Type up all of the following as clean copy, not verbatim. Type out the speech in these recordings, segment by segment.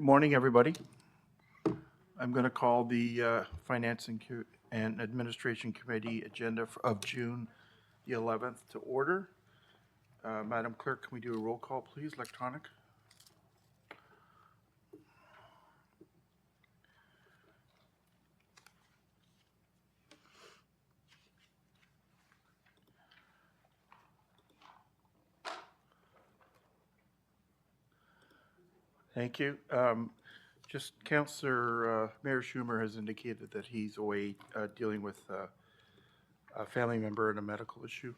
Morning, everybody. I'm going to call the Finance and Administration Committee agenda of June the 11th to order. Madam Clerk, can we do a roll call, please, electronic? Thank you. Just Councillor Mayor Schumer has indicated that he's away dealing with a family member and a medical issue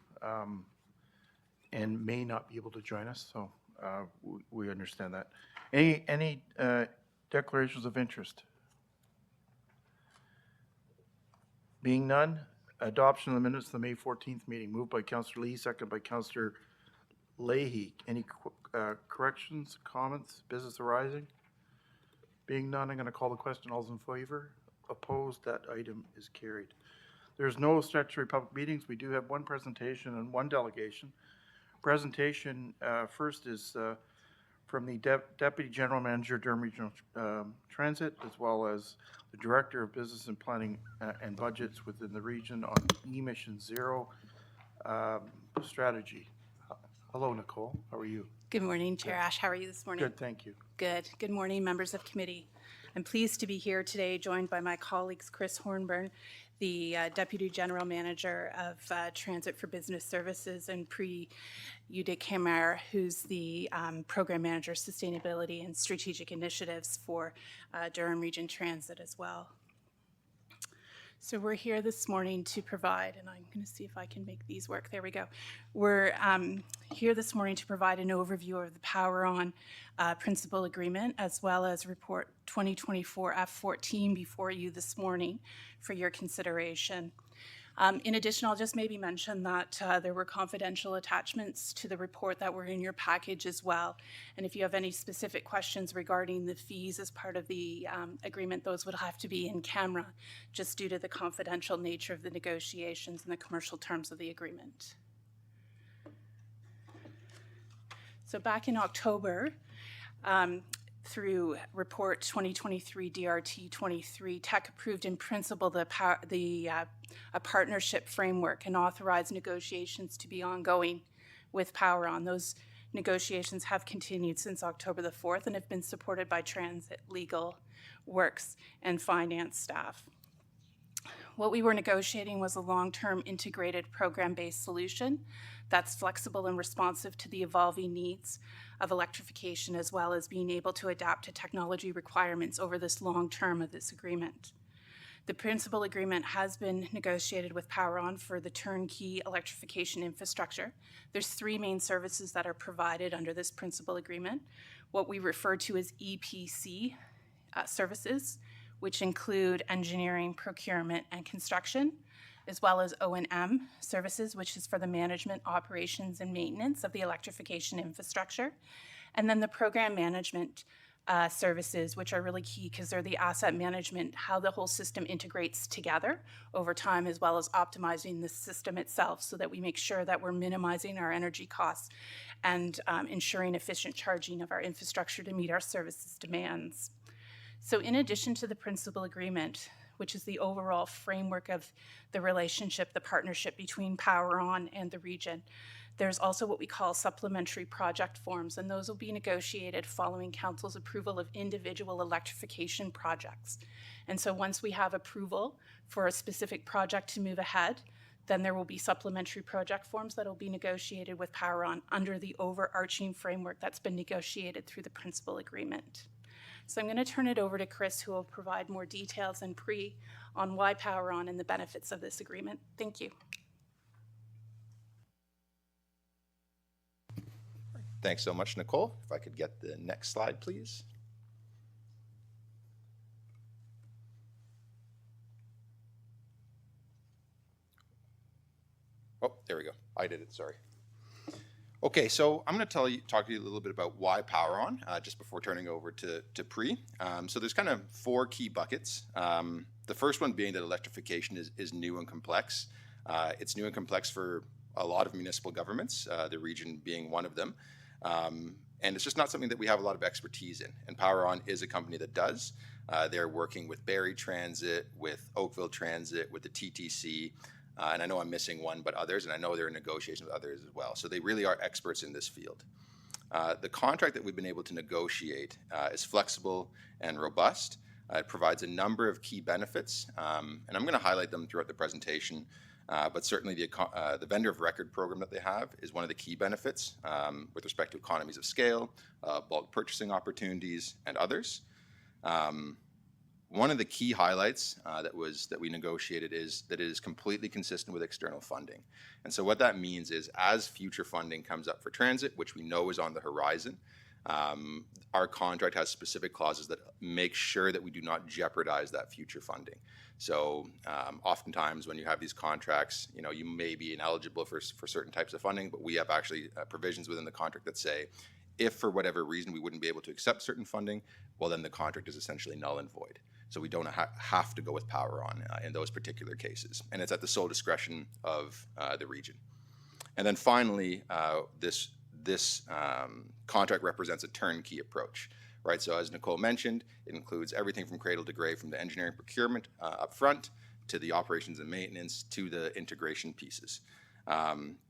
and may not be able to join us, so we understand that. Any declarations of interest? Being none, adoption of the minutes of the May 14th meeting, moved by Councillor Lee, second by Councillor Leahy. Any corrections, comments, business arising? Being none, I'm going to call the question. All's in favor? Opposed? That item is carried. There's no statutory public meetings. We do have one presentation and one delegation. Presentation first is from the Deputy General Manager, Durham Regional Transit, as well as the Director of Business and Planning and Budgets within the region on emission zero strategy. Hello, Nicole. How are you? Good morning, Chair Ash. How are you this morning? Good, thank you. Good. Good morning, members of committee. I'm pleased to be here today, joined by my colleagues Chris Hornburn, the Deputy General Manager of Transit for Business Services, and Pri Udekhamar, who's the Program Manager, Sustainability and Strategic Initiatives for Durham Region Transit as well. So we're here this morning to provide, and I'm going to see if I can make these work. There we go. We're here this morning to provide an overview of the Power On Principal Agreement, as well as Report 2024 F14 before you this morning for your consideration. In addition, I'll just maybe mention that there were confidential attachments to the report that were in your package as well. And if you have any specific questions regarding the fees as part of the agreement, those would have to be in camera, just due to the confidential nature of the negotiations and the commercial terms of the agreement. So back in October, through Report 2023 DRT 23, TEC approved in principle a partnership framework and authorized negotiations to be ongoing with Power On. Those negotiations have continued since October the 4th and have been supported by Transit, Legal, Works, and Finance staff. What we were negotiating was a long-term integrated program-based solution that's flexible and responsive to the evolving needs of electrification, as well as being able to adapt to technology requirements over this long term of this agreement. The principal agreement has been negotiated with Power On for the turnkey electrification infrastructure. There's three main services that are provided under this principal agreement, what we refer to as EPC services, which include engineering, procurement, and construction, as well as O&M services, which is for the management, operations, and maintenance of the electrification infrastructure. And then the program management services, which are really key because they're the asset management, how the whole system integrates together over time, as well as optimizing the system itself so that we make sure that we're minimizing our energy costs and ensuring efficient charging of our infrastructure to meet our services demands. So in addition to the principal agreement, which is the overall framework of the relationship, the partnership between Power On and the region, there's also what we call supplementary project forms, and those will be negotiated following Council's approval of individual electrification projects. And so once we have approval for a specific project to move ahead, then there will be supplementary project forms that will be negotiated with Power On under the overarching framework that's been negotiated through the principal agreement. So I'm going to turn it over to Chris, who will provide more details and Pri on why Power On and the benefits of this agreement. Thank you. Thanks so much, Nicole. If I could get the next slide, please. Oh, there we go. I did it, sorry. Okay, so I'm going to talk to you a little bit about why Power On, just before turning over to Pri. So there's kind of four key buckets. The first one being that electrification is new and complex. It's new and complex for a lot of municipal governments, the region being one of them. And it's just not something that we have a lot of expertise in. And Power On is a company that does. They're working with Barrie Transit, with Oakville Transit, with the TTC, and I know I'm missing one, but others, and I know they're in negotiations with others as well. So they really are experts in this field. The contract that we've been able to negotiate is flexible and robust. It provides a number of key benefits, and I'm going to highlight them throughout the presentation. But certainly the vendor of record program that they have is one of the key benefits with respect to economies of scale, bulk purchasing opportunities, and others. One of the key highlights that we negotiated is that it is completely consistent with external funding. And so what that means is as future funding comes up for transit, which we know is on the horizon, our contract has specific clauses that make sure that we do not jeopardize that future funding. So oftentimes when you have these contracts, you may be ineligible for certain types of funding, but we have actually provisions within the contract that say, if for whatever reason we wouldn't be able to accept certain funding, well then the contract is essentially null and void. So we don't have to go with Power On in those particular cases. And it's at the sole discretion of the region. And then finally, this contract represents a turnkey approach, right? So as Nicole mentioned, it includes everything from cradle to grave, from the engineering procurement up front to the operations and maintenance to the integration pieces.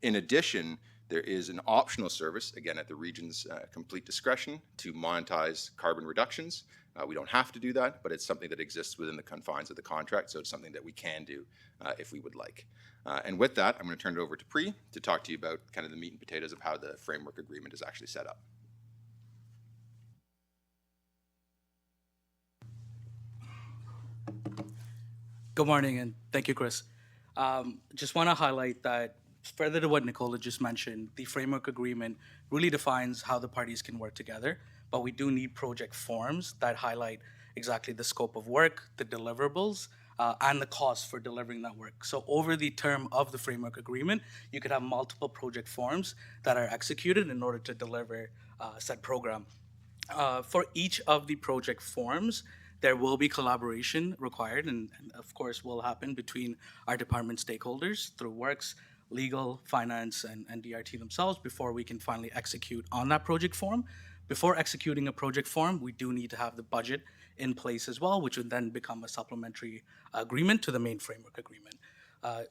In addition, there is an optional service, again at the region's complete discretion, to monetize carbon reductions. We don't have to do that, but it's something that exists within the confines of the contract, so it's something that we can do if we would like. And with that, I'm going to turn it over to Pri to talk to you about kind of the meat and potatoes of how the framework agreement is actually set up. Good morning, and thank you, Chris. Just want to highlight that, further to what Nicola just mentioned, the framework agreement really defines how the parties can work together, but we do need project forms that highlight exactly the scope of work, the deliverables, and the cost for delivering that work. So over the term of the framework agreement, you could have multiple project forms that are executed in order to deliver said program. For each of the project forms, there will be collaboration required, and of course will happen between our department stakeholders through works, legal, finance, and DRT themselves before we can finally execute on that project form. Before executing a project form, we do need to have the budget in place as well, which would then become a supplementary agreement to the main framework agreement.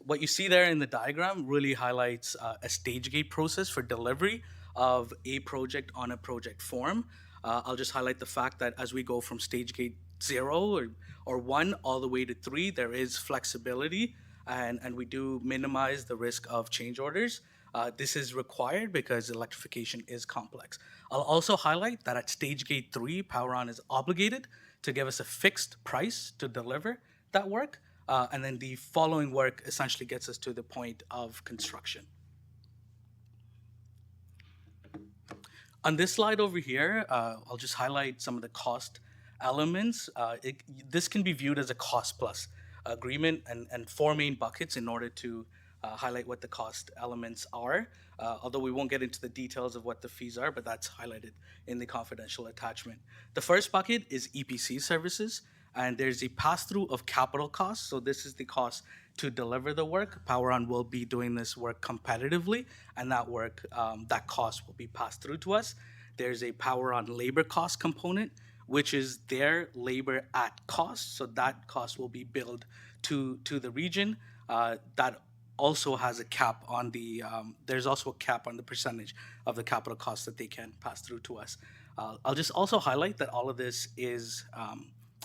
What you see there in the diagram really highlights a stage gate process for delivery of a project on a project form. I'll just highlight the fact that as we go from stage gate 0 or 1 all the way to 3, there is flexibility, and we do minimize the risk of change orders. This is required because electrification is complex. I'll also highlight that at stage gate 3, Power On is obligated to give us a fixed price to deliver that work, and then the following work essentially gets us to the point of construction. On this slide over here, I'll just highlight some of the cost elements. This can be viewed as a cost plus agreement and 4 main buckets in order to highlight what the cost elements are, although we won't get into the details of what the fees are, but that's highlighted in the confidential attachment. The first bucket is EPC services, and there's a pass-through of capital costs. So this is the cost to deliver the work. Power On will be doing this work competitively, and that work, that cost will be passed through to us. There's a Power On labor cost component, which is their labor at cost. So that cost will be billed to the region. That also has a cap on the, there's also a cap on the percentage of the capital costs that they can pass through to us. I'll just also highlight that all of this is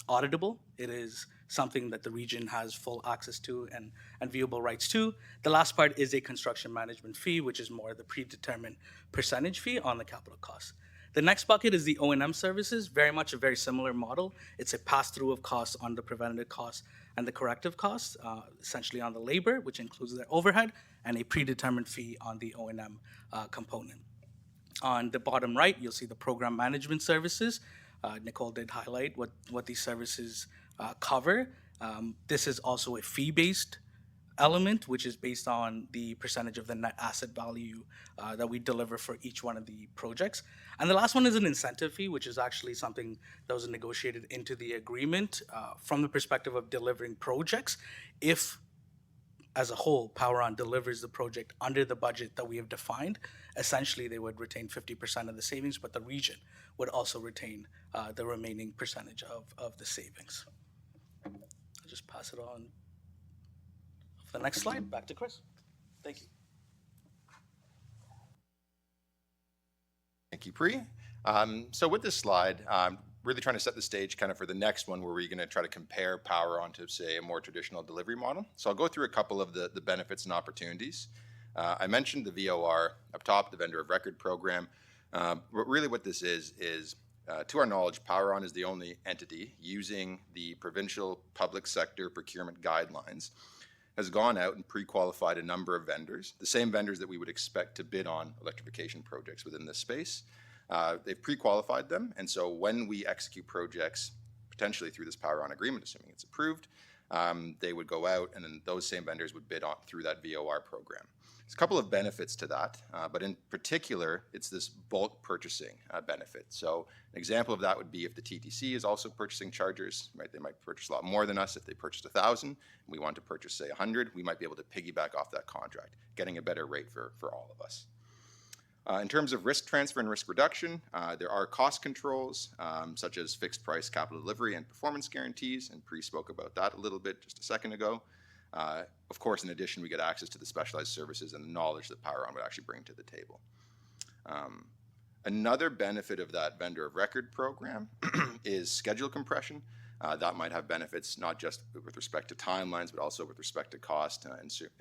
auditable. It is something that the region has full access to and viewable rights to. The last part is a construction management fee, which is more the predetermined percentage fee on the capital costs. The next bucket is the O&M services, very much a very similar model. It's a pass-through of costs on the preventative costs and the corrective costs, essentially on the labor, which includes their overhead, and a predetermined fee on the O&M component. On the bottom right, you'll see the program management services. Nicole did highlight what these services cover. This is also a fee-based element, which is based on the percentage of the net asset value that we deliver for each one of the projects. And the last one is an incentive fee, which is actually something that was negotiated into the agreement from the perspective of delivering projects. If as a whole, Power On delivers the project under the budget that we have defined, essentially they would retain 50% of the savings, but the region would also retain the remaining percentage of the savings. I'll just pass it on. The next slide, back to Chris. Thank you. Thank you, Pri. So with this slide, really trying to set the stage kind of for the next one where we're going to try to compare Power On to, say, a more traditional delivery model. So I'll go through a couple of the benefits and opportunities. I mentioned the VOR up top, the Vendor of Record program. But really what this is to our knowledge, Power On is the only entity using the provincial public sector procurement guidelines has gone out and pre-qualified a number of vendors, the same vendors that we would expect to bid on electrification projects within this space. They've pre-qualified them, and so when we execute projects, potentially through this Power On agreement, assuming it's approved, they would go out and then those same vendors would bid on through that VOR program. There's a couple of benefits to that, but in particular, it's this bulk purchasing benefit. So an example of that would be if the TTC is also purchasing chargers, right? They might purchase a lot more than us. If they purchased 1,000 and we want to purchase, say, 100, we might be able to piggyback off that contract, getting a better rate for all of us. In terms of risk transfer and risk reduction, there are cost controls, such as fixed price capital delivery and performance guarantees, and Pri spoke about that a little bit just a second ago. Of course, in addition, we get access to the specialized services and the knowledge that Power On would actually bring to the table. Another benefit of that vendor of record program is schedule compression. That might have benefits not just with respect to timelines, but also with respect to cost,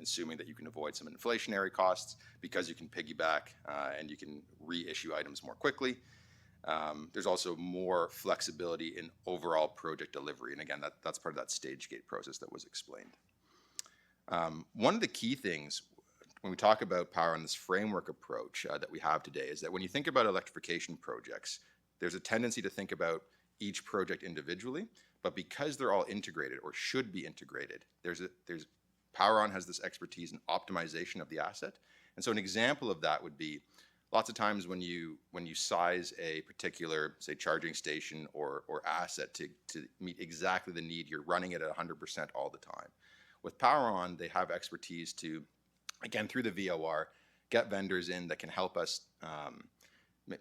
assuming that you can avoid some inflationary costs because you can piggyback and you can reissue items more quickly. There's also more flexibility in overall project delivery. And again, that's part of that stage gate process that was explained. One of the key things when we talk about Power On, this framework approach that we have today, is that when you think about electrification projects, there's a tendency to think about each project individually, but because they're all integrated or should be integrated, Power On has this expertise in optimization of the asset. And so an example of that would be lots of times when you size a particular, say, charging station or asset to meet exactly the need, you're running it at 100% all the time. With Power On, they have expertise to, again, through the VOR, get vendors in that can help us,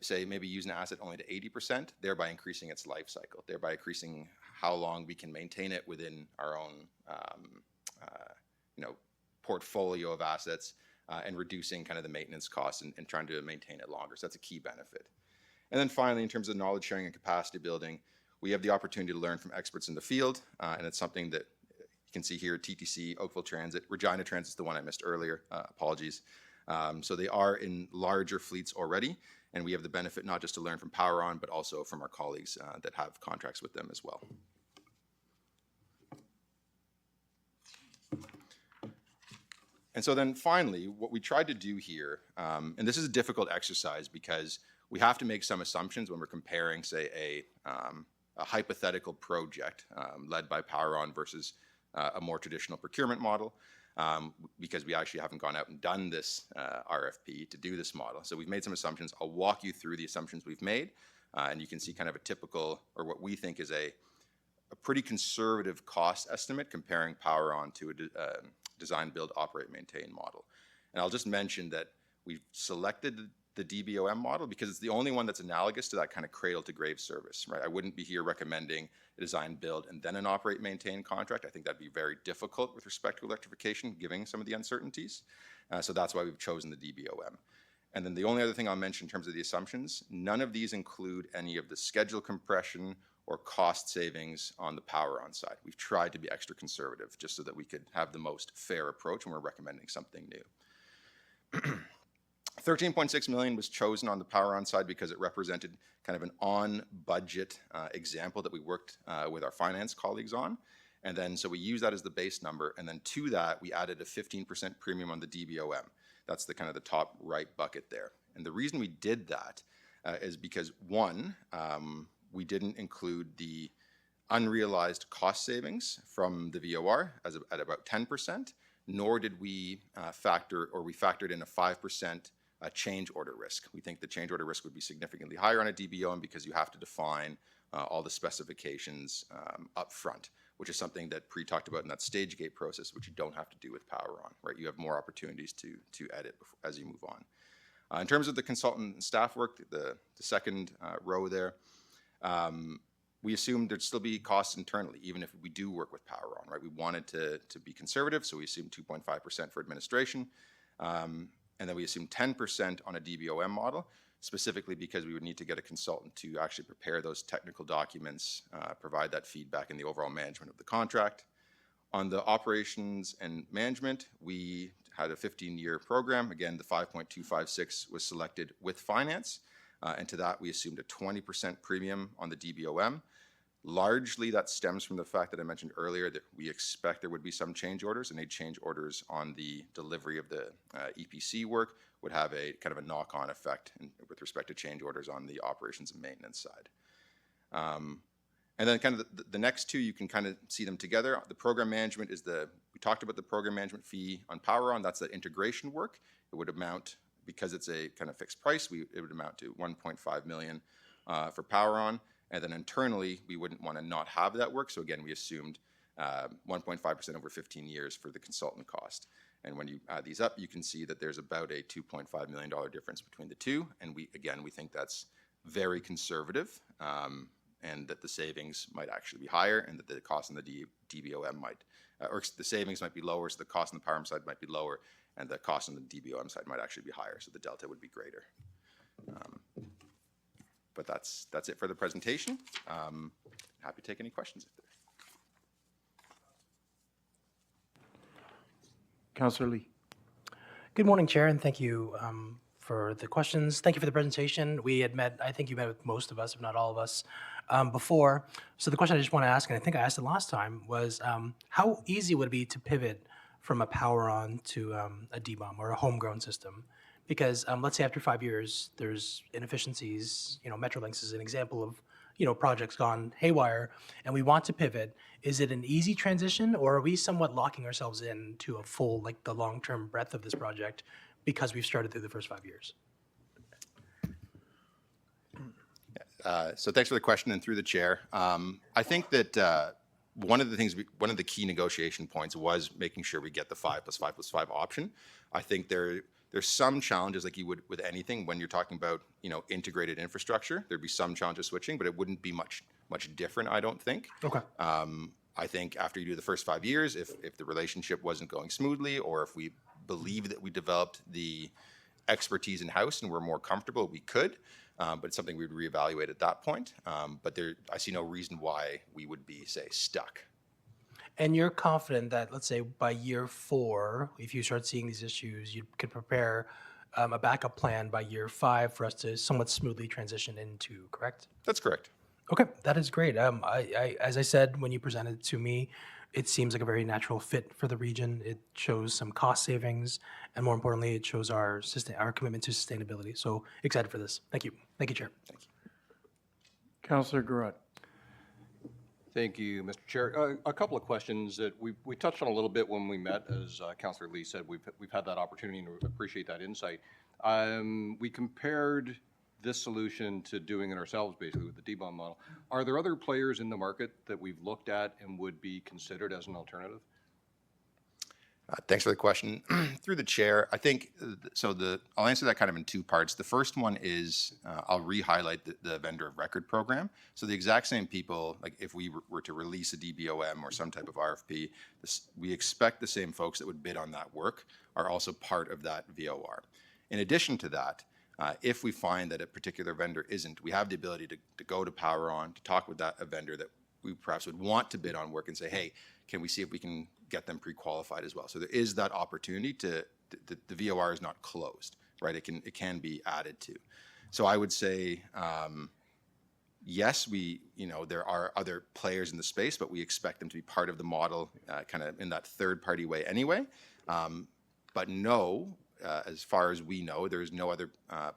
say, maybe use an asset only to 80%, thereby increasing its life cycle, thereby increasing how long we can maintain it within our own portfolio of assets and reducing kind of the maintenance costs and trying to maintain it longer. So that's a key benefit. And then finally, in terms of knowledge sharing and capacity building, we have the opportunity to learn from experts in the field, and it's something that you can see here, TTC, Oakville Transit, Regina Transit's the one I missed earlier, apologies. So they are in larger fleets already, and we have the benefit not just to learn from Power On, but also from our colleagues that have contracts with them as well. And so then finally, what we tried to do here, and this is a difficult exercise because we have to make some assumptions when we're comparing, say, a hypothetical project led by Power On versus a more traditional procurement model, because we actually haven't gone out and done this RFP to do this model. So we've made some assumptions. I'll walk you through the assumptions we've made, and you can see kind of a typical, or what we think is a pretty conservative cost estimate comparing Power On to a design, build, operate, maintain model. And I'll just mention that we've selected the DBOM model because it's the only one that's analogous to that kind of cradle to grave service, right? I wouldn't be here recommending a design, build, and then an operate, maintain contract. I think that'd be very difficult with respect to electrification, given some of the uncertainties. So that's why we've chosen the DBOM. And then the only other thing I'll mention in terms of the assumptions, none of these include any of the schedule compression or cost savings on the Power On side. We've tried to be extra conservative just so that we could have the most fair approach when we're recommending something new. $13.6 million was chosen on the Power On side because it represented kind of an on-budget example that we worked with our finance colleagues on. And then, so we use that as the base number. And then to that, we added a 15% premium on the DBOM. That's the kind of the top right bucket there. And the reason we did that is because, one, we didn't include the unrealized cost savings from the VOR at about 10%, nor did we factored in a 5% change order risk. We think the change order risk would be significantly higher on a DBOM because you have to define all the specifications up front, which is something that Pre talked about in that stage gate process, which you don't have to do with Power On, right? You have more opportunities to edit as you move on. In terms of the consultant and staff work, the second row there, we assumed there'd still be costs internally, even if we do work with Power On, right? We wanted to be conservative, so we assumed 2.5% for administration, and then we assumed 10% on a DBOM model, specifically because we would need to get a consultant to actually prepare those technical documents, provide that feedback in the overall management of the contract. On the operations and management, we had a 15-year program. Again, the 5.256 was selected with finance, and to that we assumed a 20% premium on the DBOM. Largely that stems from the fact that I mentioned earlier that we expect there would be some change orders, and they'd change orders on the delivery of the EPC work would have a kind of a knock-on effect with respect to change orders on the operations and maintenance side. And then kind of the next two, you can kind of see them together. The program management is we talked about the program management fee on Power On. That's the integration work. It would amount, because it's a kind of fixed price, it would amount to $1.5 million for Power On. And then internally, we wouldn't want to not have that work. So again, we assumed 1.5% over 15 years for the consultant cost. And when you add these up, you can see that there's about a $2.5 million difference between the two. And we think that's very conservative, and that the savings might actually be higher, and that the cost on the DBOM or the savings might be lower, so the cost on the Power On side might be lower, and the cost on the DBOM side might actually be higher, so the delta would be greater. But that's it for the presentation. Happy to take any questions if there are. Councillor Lee. Good morning, Chair, and thank you for the questions. Thank you for the presentation. We had met, I think you met with most of us, if not all of us, before. So the question I just want to ask, and I think I asked it last time, was how easy would it be to pivot from a Power On to a DBOM or a homegrown system? Because let's say after 5 years, there's inefficiencies. Metrolinx is an example of projects gone haywire, and we want to pivot. Is it an easy transition, or are we somewhat locking ourselves into a full, like the long-term breadth of this project because we've started through the first 5 years? So thanks for the question, and through the chair. I think that one of the key negotiation points was making sure we get the 5+5+5 option. I think there's some challenges, like you would with anything when you're talking about integrated infrastructure. There'd be some challenges switching, but it wouldn't be much different, I don't think. Okay. I think after you do the first 5 years, if the relationship wasn't going smoothly, or if we believe that we developed the expertise in house and we're more comfortable, we could. But it's something we'd reevaluate at that point. But I see no reason why we would be, say, stuck. And you're confident that, let's say, by year 4, if you start seeing these issues, you could prepare a backup plan by year 5 for us to somewhat smoothly transition into, correct? That's correct. Okay, that is great. As I said, when you presented it to me, it seems like a very natural fit for the region. It shows some cost savings, and more importantly, it shows our commitment to sustainability. So excited for this. Thank you. Thank you, Chair. Thank you. Councillor Garrett. Thank you, Mr. Chair. A couple of questions that we touched on a little bit when we met. As Councillor Lee said, we've had that opportunity and appreciate that insight. We compared this solution to doing it ourselves, basically with the DBOM model. Are there other players in the market that we've looked at and would be considered as an alternative? Thanks for the question. Through the chair, I think, I'll answer that kind of in two parts. The first one is, I'll re-highlight the vendor of record program. So the exact same people, like if we were to release a DBOM or some type of RFP, we expect the same folks that would bid on that work are also part of that VOR. In addition to that, if we find that a particular vendor isn't, we have the ability to go to Power On, to talk with a vendor that we perhaps would want to bid on work and say, hey, can we see if we can get them pre-qualified as well? So there is that opportunity the VOR is not closed, right? It can be added to. So I would say, yes, there are other players in the space, but we expect them to be part of the model kind of in that third-party way anyway. But no, as far as we know, there's no other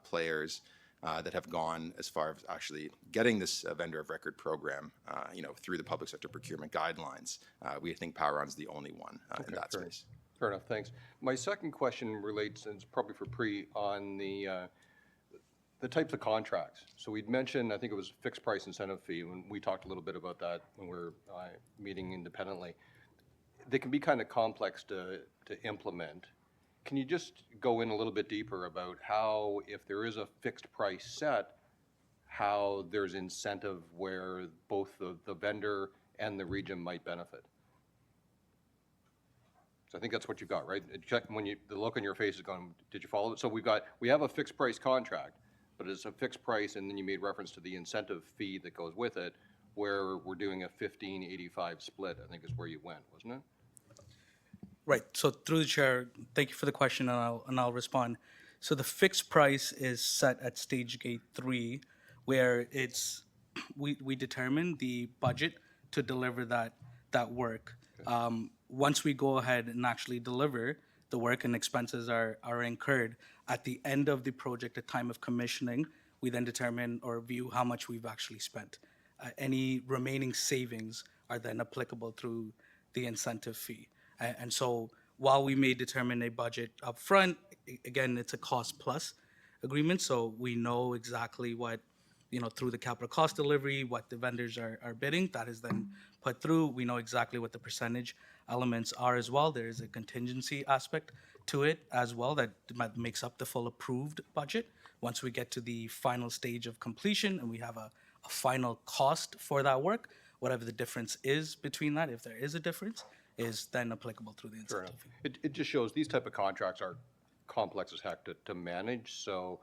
players that have gone as far as actually getting this vendor of record program, through the public sector procurement guidelines. We think Power On is the only one in that space. Fair enough, thanks. My second question relates, and it's probably for Pre, on the the types of contracts. So we'd mentioned, I think it was fixed price incentive fee, when we talked a little bit about that when we were meeting independently. They can be kind of complex to implement. Can you just go in a little bit deeper about how, if there is a fixed price set, how there's incentive where both the vendor and the region might benefit? So I think that's what you've got, right? Check when you, the look on your face is going, did you follow it? So we have a fixed price contract, but it's a fixed price, and then you made reference to the incentive fee that goes with it, where we're doing a 15-85 split, I think is where you went, wasn't it? Right. So through the chair, thank you for the question, and I'll respond. So the fixed price is set at stage gate 3, where it's we determine the budget to deliver that work. Once we go ahead and actually deliver the work and expenses are incurred at the end of the project at time of commissioning, we then determine or view how much we've actually spent. Any remaining savings are then applicable through the incentive fee. And so while we may determine a budget upfront, again, it's a cost plus agreement. So we know exactly what, through the capital cost delivery, what the vendors are bidding, that is then put through. We know exactly what the percentage elements are as well. There is a contingency aspect to it as well that makes up the full approved budget. Once we get to the final stage of completion and we have a final cost for that work, whatever the difference is between that, if there is a difference, is then applicable through the Fair incentive enough. fee. It just shows these type of contracts are complex as heck to manage, so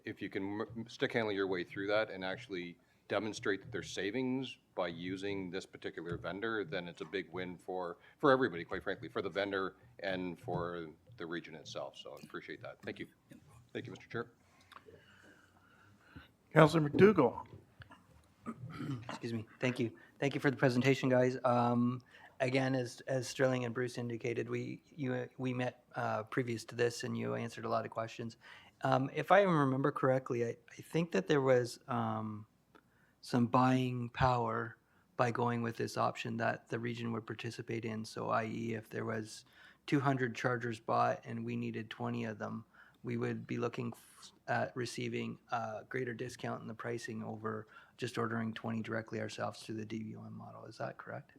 if you can stick handle your way through that and actually demonstrate that there's savings by using this particular vendor, then it's a big win for everybody, quite frankly, for the vendor and for the region itself. So I appreciate that. Thank you. Thank you, Mr. Chair. Councillor McDougall. Excuse me. Thank you. Thank you for the presentation, guys. Again, as Sterling and Bruce indicated, we met previous to this, and you answered a lot of questions. If I remember correctly, I think that there was some buying power by going with this option that the region would participate in. So, i.e., if there was 200 chargers bought and we needed 20 of them, we would be looking at receiving a greater discount in the pricing over just ordering 20 directly ourselves through the DVOM model. Is that correct?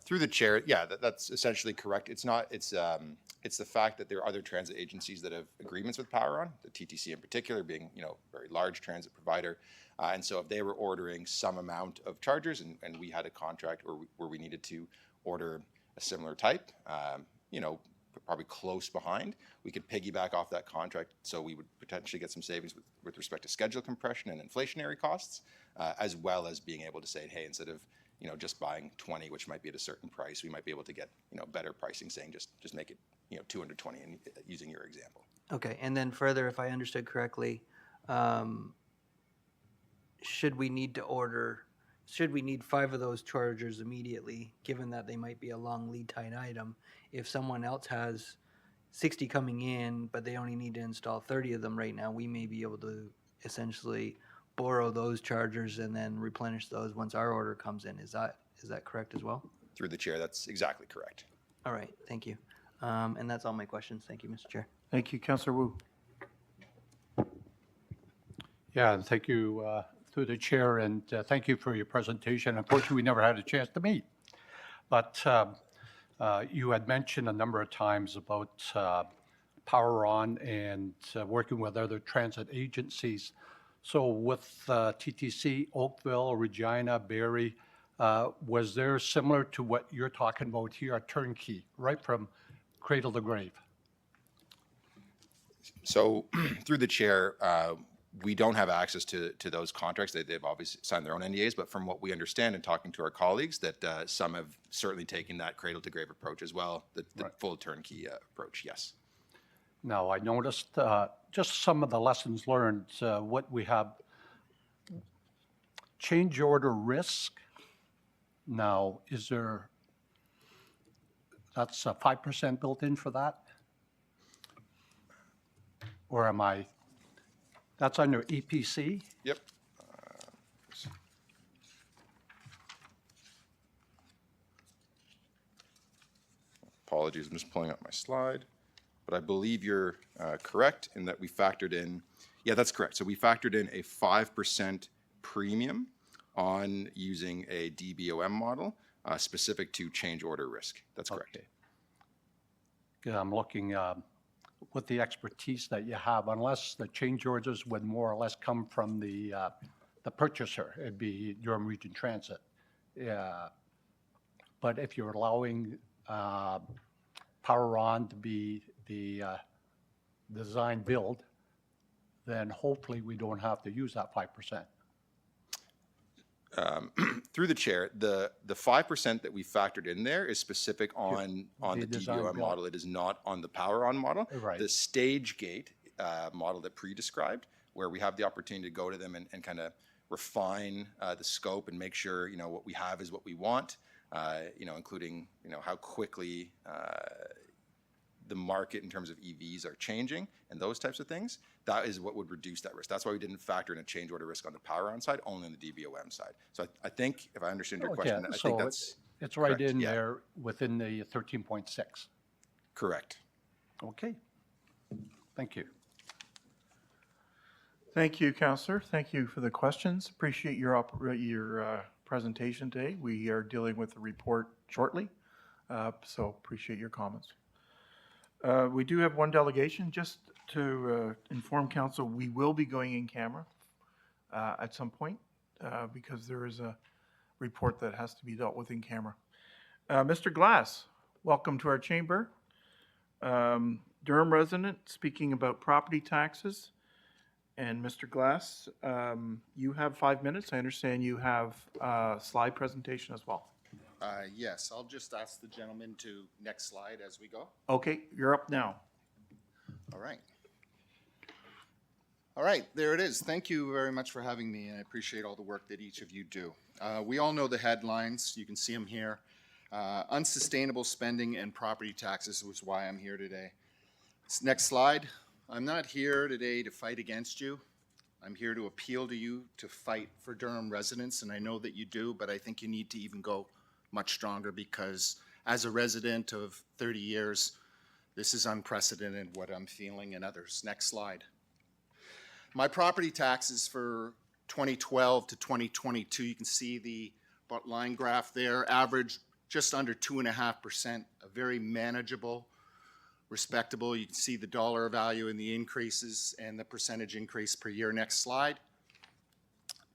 Through the chair, yeah, that's essentially correct. It's not. It's the fact that there are other transit agencies that have agreements with PowerOn, the TTC in particular, being a very large transit provider, and so if they were ordering some amount of chargers and we had a contract where we needed to order a similar type, probably close behind, we could piggyback off that contract, so we would potentially get some savings with respect to schedule compression and inflationary costs, as well as being able to say, hey, instead of just buying 20, which might be at a certain price, we might be able to get, better pricing, saying just make it, 220, and using your example. Okay, and then further, if I understood correctly, should we need 5 of those chargers immediately, given that they might be a long lead time item? If someone else has 60 coming in, but they only need to install 30 of them right now, we may be able to essentially borrow those chargers and then replenish those once our order comes in. Is that correct as well? Through the chair, that's exactly correct. All right, thank you. And that's all my questions. Thank you, Mr. Chair. Thank you, Councillor Wu. Yeah, and thank you through the chair, and thank you for your presentation. Unfortunately, we never had a chance to meet. But you had mentioned a number of times about PowerOn and working with other transit agencies. So with TTC, Oakville, Regina, Barrie, was there similar to what you're talking about here, a turnkey, right from cradle to grave? So through the chair, we don't have access to those contracts. They've obviously signed their own NDAs, but from what we understand and talking to our colleagues, that some have certainly taken that cradle to grave approach as well, the Right. full turnkey approach, yes. Now, I noticed just some of the lessons learned, what we have, change order risk. Now, is there, that's 5% built in for that? Or am I, that's under EPC? Yep. Apologies, I'm just pulling up my slide. But I believe you're correct in that we factored in Yeah, that's correct. So we factored in a 5% premium on using a DBOM model specific to change order risk. That's correct. Okay. 'Cause I'm looking with the expertise that you have, unless the change orders would more or less come from the purchaser, it'd be Durham Region Transit. Yeah. But if you're allowing Power On to be the design build, then hopefully we don't have to use that 5%. Through the chair, the 5% that we factored in there is specific on the the design DBOM build. model. It is not on the Power On model. Right. The stage gate model that pre-described, where we have the opportunity to go to them and kind of refine the scope and make sure, you know, what we have is what we want, you know, including, you know, how quickly the market in terms of EVs are changing and those types of things. That is what would reduce that risk. That's why we didn't factor in a change order risk on the Power On side, only on the DBOM side. So I think, if I understand your question, I think that's It's right correct, in yeah. there within the 13.6. correct. Okay. Thank you. Thank you, Councillor. Thank you for the questions. Appreciate your presentation today. We are dealing with the report shortly, so appreciate your comments. We do have one delegation. Just to inform council, we will be going in camera at some point because there is a report that has to be dealt with in camera. Mr. Glass, welcome to our chamber. Durham resident speaking about property taxes. And Mr. Glass, you have 5 minutes. I understand you have a slide presentation as well. Yes, I'll just ask the gentleman to next slide as we go. Okay, you're up now. All right. All right, there it is. Thank you very much for having me, and I appreciate all the work that each of you do. We all know the headlines. You can see them here. Unsustainable spending and property taxes was why I'm here today. Next slide. I'm not here today to fight against you. I'm here to appeal to you to fight for Durham residents, and I know that you do, but I think you need to even go much stronger because as a resident of 30 years, this is unprecedented what I'm feeling and others. Next slide. My property taxes for 2012 to 2022, you can see the line graph there, average just under 2.5%, a very manageable, respectable. You can see the dollar value in the increases and the percentage increase per year. Next slide.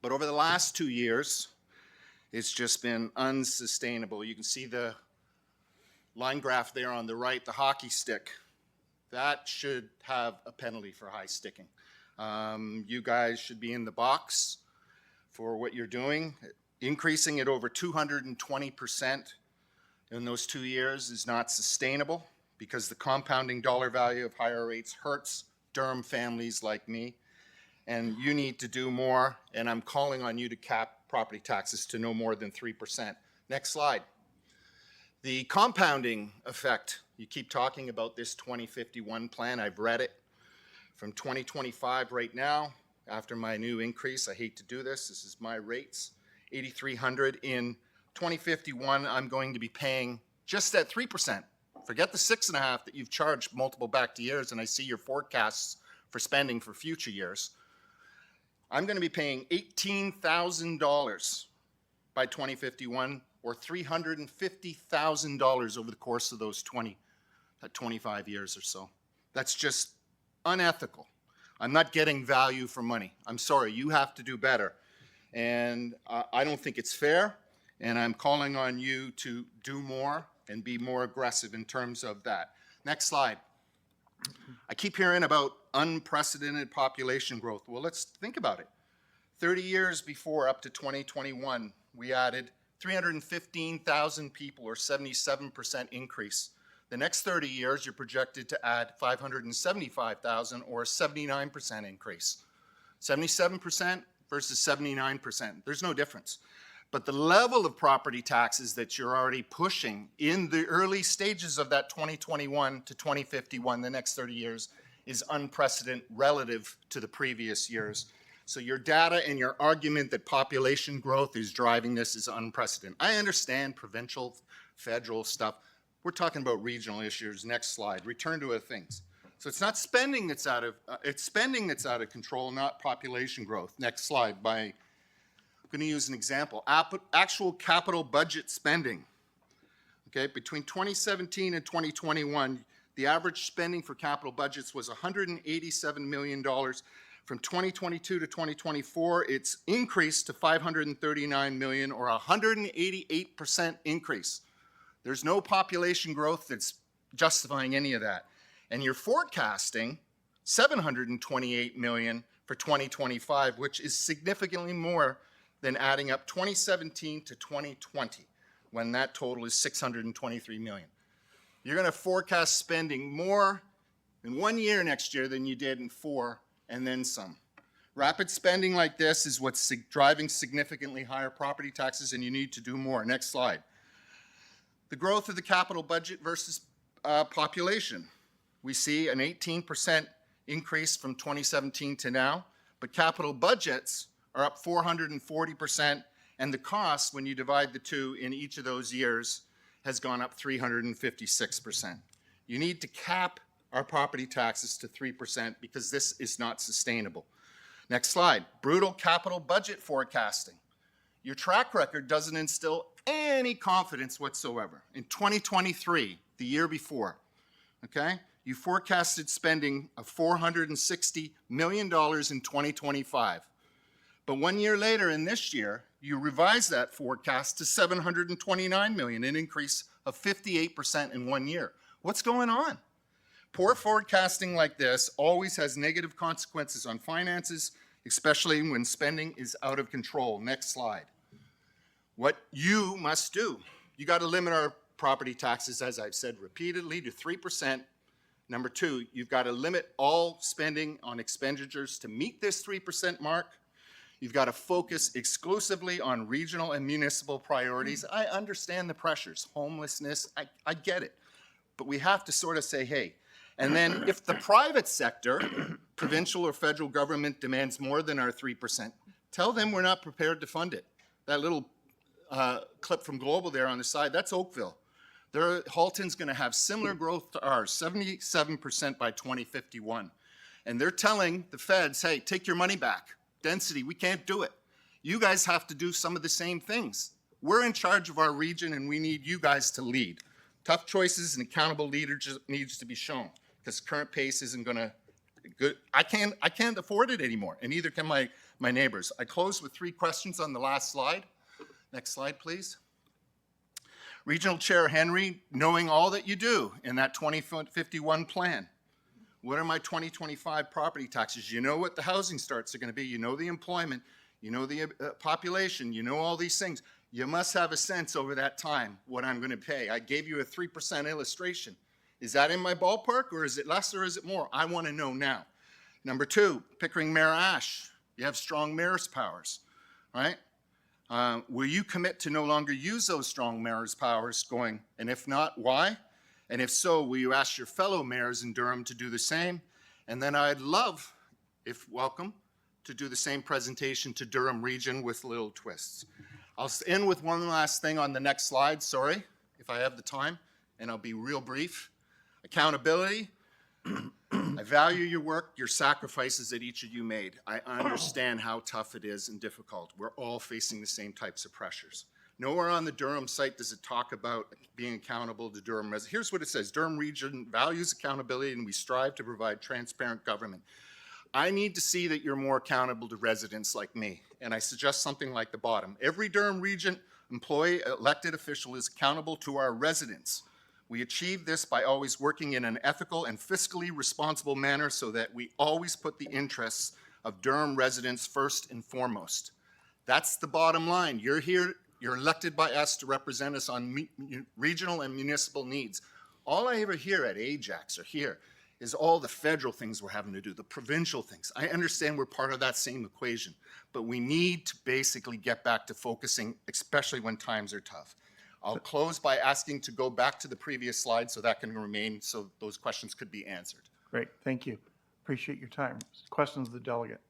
But over the last 2 years, it's just been unsustainable. You can see the line graph there on the right, the hockey stick. That should have a penalty for high sticking. You guys should be in the box for what you're doing. Increasing it over 220% in those 2 years is not sustainable because the compounding dollar value of higher rates hurts Durham families like me. And you need to do more, and I'm calling on you to cap property taxes to no more than 3%. Next slide. The compounding effect, you keep talking about this 2051 plan. I've read it. From 2025 right now, after my new increase, I hate to do this, this is my rates, $8,300. In 2051, I'm going to be paying just at 3%. Forget the 6.5% that you've charged multiple back to years, and I see your forecasts for spending for future years. I'm going to be paying $18,000 by 2051, or $350,000 over the course of those 25 years or so. That's just unethical. I'm not getting value for money. I'm sorry, you have to do better. And I don't think it's fair, and I'm calling on you to do more and be more aggressive in terms of that. Next slide. I keep hearing about unprecedented population growth. Well, let's think about it. 30 years before, up to 2021, we added 315,000 people, or 77% increase. The next 30 years, you're projected to add 575,000, or a 79% increase. 77% versus 79%. There's no difference. But the level of property taxes that you're already pushing in the early stages of that 2021 to 2051, the next 30 years, is unprecedented relative to the previous years. So your data and your argument that population growth is driving this is unprecedented. I understand provincial, federal stuff. We're talking about regional issues. Next slide. Return to things. So it's not spending that's it's spending that's out of control, not population growth. Next slide. I'm going to use an example. Actual capital budget spending. Okay, between 2017 and 2021, the average spending for capital budgets was $187 million. From 2022 to 2024, it's increased to $539 million, or 188% increase. There's no population growth that's justifying any of that. And you're forecasting $728 million for 2025, which is significantly more than adding up 2017 to 2020, when that total is $623 million. You're going to forecast spending more in 1 year next year than you did in 4, and then some. Rapid spending like this is what's driving significantly higher property taxes, and you need to do more. Next slide. The growth of the capital budget versus population. We see an 18% increase from 2017 to now, but capital budgets are up 440%, and the cost, when you divide the two in each of those years, has gone up 356%. You need to cap our property taxes to 3% because this is not sustainable. Next slide. Brutal capital budget forecasting. Your track record doesn't instill any confidence whatsoever. In 2023, the year before, okay, you forecasted spending of $460 million in 2025. But 1 year later, in this year, you revised that forecast to $729 million, an increase of 58% in 1 year. What's going on? Poor forecasting like this always has negative consequences on finances, especially when spending is out of control. Next slide. What you must do, you got to limit our property taxes, as I've said repeatedly, to 3%. Number two, you've got to limit all spending on expenditures to meet this 3% mark. You've got to focus exclusively on regional and municipal priorities. I understand the pressures, homelessness, I get it. But we have to sort of say, hey, and then if the private sector, provincial or federal government, demands more than our 3%, tell them we're not prepared to fund it. That little clip from Global there on the side, that's Oakville. Halton's going to have similar growth to ours, 77% by 2051. And they're telling the feds, hey, take your money back. Density, we can't do it. You guys have to do some of the same things. We're in charge of our region, and we need you guys to lead. Tough choices and accountable leadership needs to be shown, because current pace isn't going to good. I can't afford it anymore, and neither can my neighbors. I close with 3 questions on the last slide. Next slide, please. Regional Chair Henry, knowing all that you do in that 2051 plan, what are my 2025 property taxes? You know what the housing starts are going to be. You know the employment. You know the population. You know all these things. You must have a sense over that time what I'm going to pay. I gave you a 3% illustration. Is that in my ballpark, or is it less, or is it more? I want to know now. Number 2, Pickering Mayor Ash. You have strong mayor's powers, right? Will you commit to no longer use those strong mayor's powers going, and if not, why? And if so, will you ask your fellow mayors in Durham to do the same? And then I'd love, if welcome, to do the same presentation to Durham Region with little twists. I'll end with one last thing on the next slide, sorry, if I have the time, and I'll be real brief. Accountability. I value your work, your sacrifices that each of you made. I understand how tough it is and difficult. We're all facing the same types of pressures. Nowhere on the Durham site does it talk about being accountable to Durham residents. Here's what it says. Durham Region values accountability, and we strive to provide transparent government. I need to see that you're more accountable to residents like me, and I suggest something like the bottom. Every Durham Region employee, elected official is accountable to our residents. We achieve this by always working in an ethical and fiscally responsible manner so that we always put the interests of Durham residents first and foremost. That's the bottom line. You're here, you're elected by us to represent us on regional and municipal needs. All I ever hear at Ajax or here is all the federal things we're having to do, the provincial things. I understand we're part of that same equation, but we need to basically get back to focusing, especially when times are tough. I'll close by asking to go back to the previous slide so that can remain, so those questions could be answered. Great, thank you. Appreciate your time. Questions of the delegate.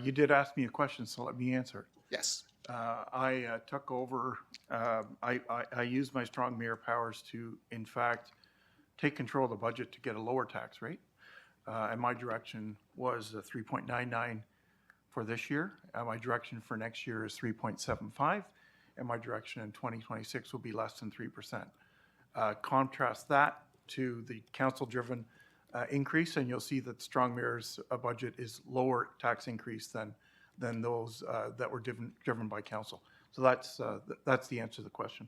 You did ask me a question, so let me answer it. Yes. I took over, I used my strong mayor powers to, in fact, take control of the budget to get a lower tax rate. And my direction was 3.99 for this year. My direction for next year is 3.75, and my direction in 2026 will be less than 3%. Contrast that to the council-driven increase, and you'll see that Strong Mirror's budget is lower tax increase than those that were driven by council. So that's the answer to the question.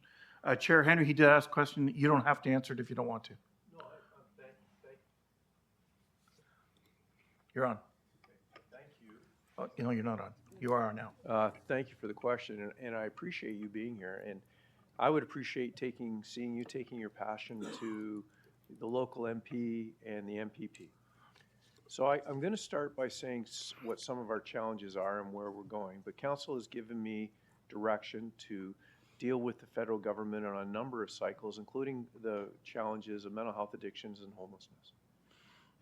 Chair Henry, he did ask a question. You don't have to answer it if you don't want to. No, thank you. You're on. Thank you. Oh, no, you're not on. You are on now. Thank you for the question, and I appreciate you being here. And I would appreciate seeing you taking your passion to the local MP and the MPP. So I'm going to start by saying what some of our challenges are and where we're going. But council has given me direction to deal with the federal government on a number of cycles, including the challenges of mental health addictions and homelessness.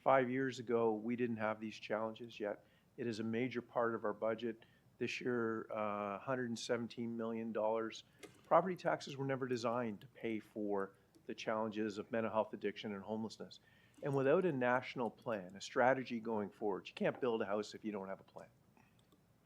5 years ago, we didn't have these challenges yet. It is a major part of our budget. This year, $117 million. Property taxes were never designed to pay for the challenges of mental health addiction and homelessness. And without a national plan, a strategy going forward, you can't build a house if you don't have a plan.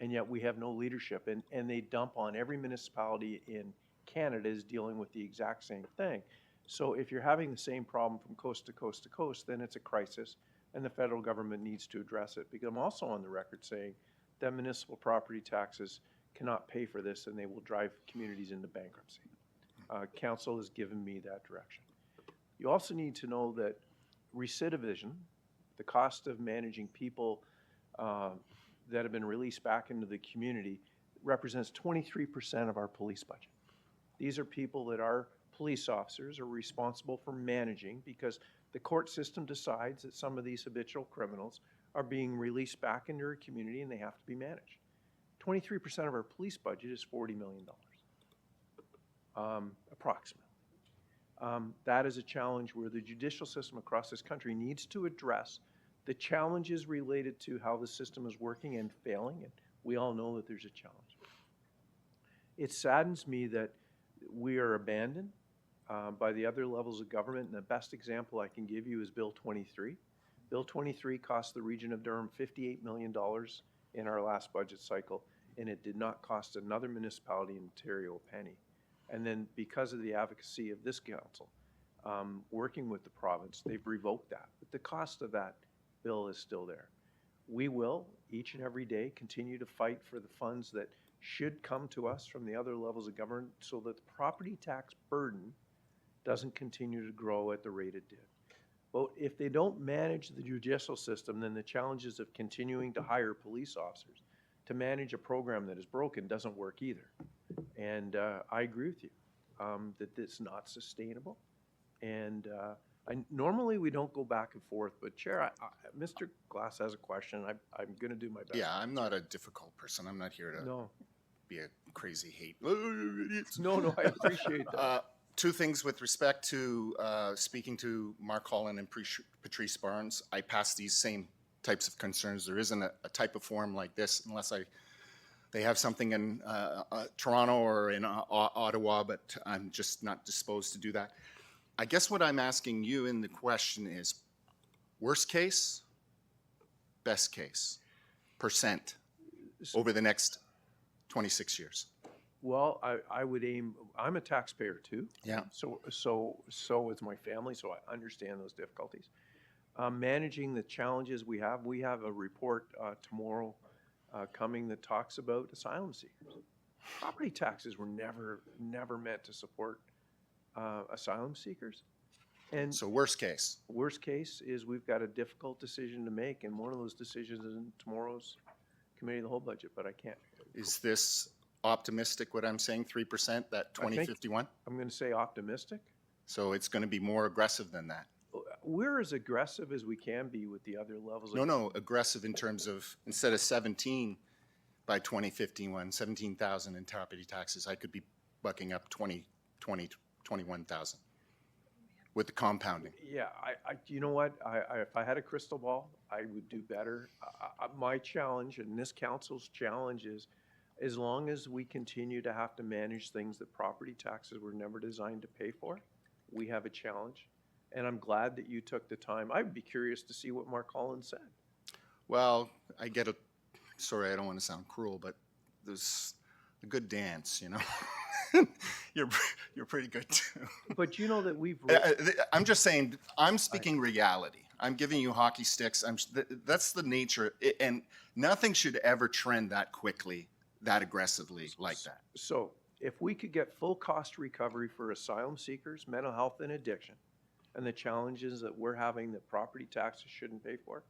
And yet we have no leadership, and they dump on every municipality in Canada is dealing with the exact same thing. So if you're having the same problem from coast to coast to coast, then it's a crisis, and the federal government needs to address it. Because I'm also on the record saying that municipal property taxes cannot pay for this, and they will drive communities into bankruptcy. Council has given me that direction. You also need to know that recidivism, the cost of managing people that have been released back into the community, represents 23% of our police budget. These are people that our police officers are responsible for managing because the court system decides that some of these habitual criminals are being released back into our community and they have to be managed. 23% of our police budget is $40 million, approximately. That is a challenge where the judicial system across this country needs to address the challenges related to how the system is working and failing, and we all know that there's a challenge. It saddens me that we are abandoned by the other levels of government, and the best example I can give you is Bill 23. Bill 23 cost the region of Durham $58 million in our last budget cycle, and it did not cost another municipality in Ontario a penny. And then because of the advocacy of this council, working with the province, they've revoked that. But the cost of that bill is still there. We will, each and every day, continue to fight for the funds that should come to us from the other levels of government so that the property tax burden doesn't continue to grow at the rate it did. But if they don't manage the judicial system, then the challenges of continuing to hire police officers to manage a program that is broken doesn't work either. And I agree with you that it's not sustainable. And normally we don't go back and forth, but Chair, Mr. Glass has a question. I'm going to do my best. Yeah, I'm not a difficult person. I'm not here to be a crazy hate. No, I appreciate that. Two things with respect to speaking to Mark Holland and Patrice Barnes. I pass these same types of concerns. There isn't a type of forum like this unless they have something in Toronto or in Ottawa, but I'm just not disposed to do that. I guess what I'm asking you in the question is worst case, best case, percent over the next 26 years. Well, I would aim, I'm a taxpayer too. Yeah. So is my family, so I understand those difficulties. Managing the challenges we have a report tomorrow coming that talks about asylum seekers. Property taxes were never meant to support asylum seekers. And So worst case. worst case is we've got a difficult decision to make, and one of those decisions is in tomorrow's committee of the whole budget, but I can't. Is this optimistic, what I'm saying, 3%, that 2051? I'm going to say optimistic. So it's going to be more aggressive than that? We're as aggressive as we can be with the other levels. No, aggressive in terms of, instead of 17 by 2051, 17,000 in property taxes, I could be bucking up 21,000 with the compounding. Yeah, you know what? If I had a crystal ball, I would do better. My challenge and this council's challenge is, as long as we continue to have to manage things that property taxes were never designed to pay for, we have a challenge. And I'm glad that you took the time. I'd be curious to see what Mark Holland said. Well, I get a, sorry, I don't want to sound cruel, but there's a good dance, you know? You're pretty good too. But you know that we've, I'm just saying, I'm speaking reality. I'm giving you hockey sticks. That's the nature, and nothing should ever trend that quickly, that aggressively like that. so if we could get full cost recovery for asylum seekers, mental health and addiction, and the challenges that we're having that property taxes shouldn't pay for,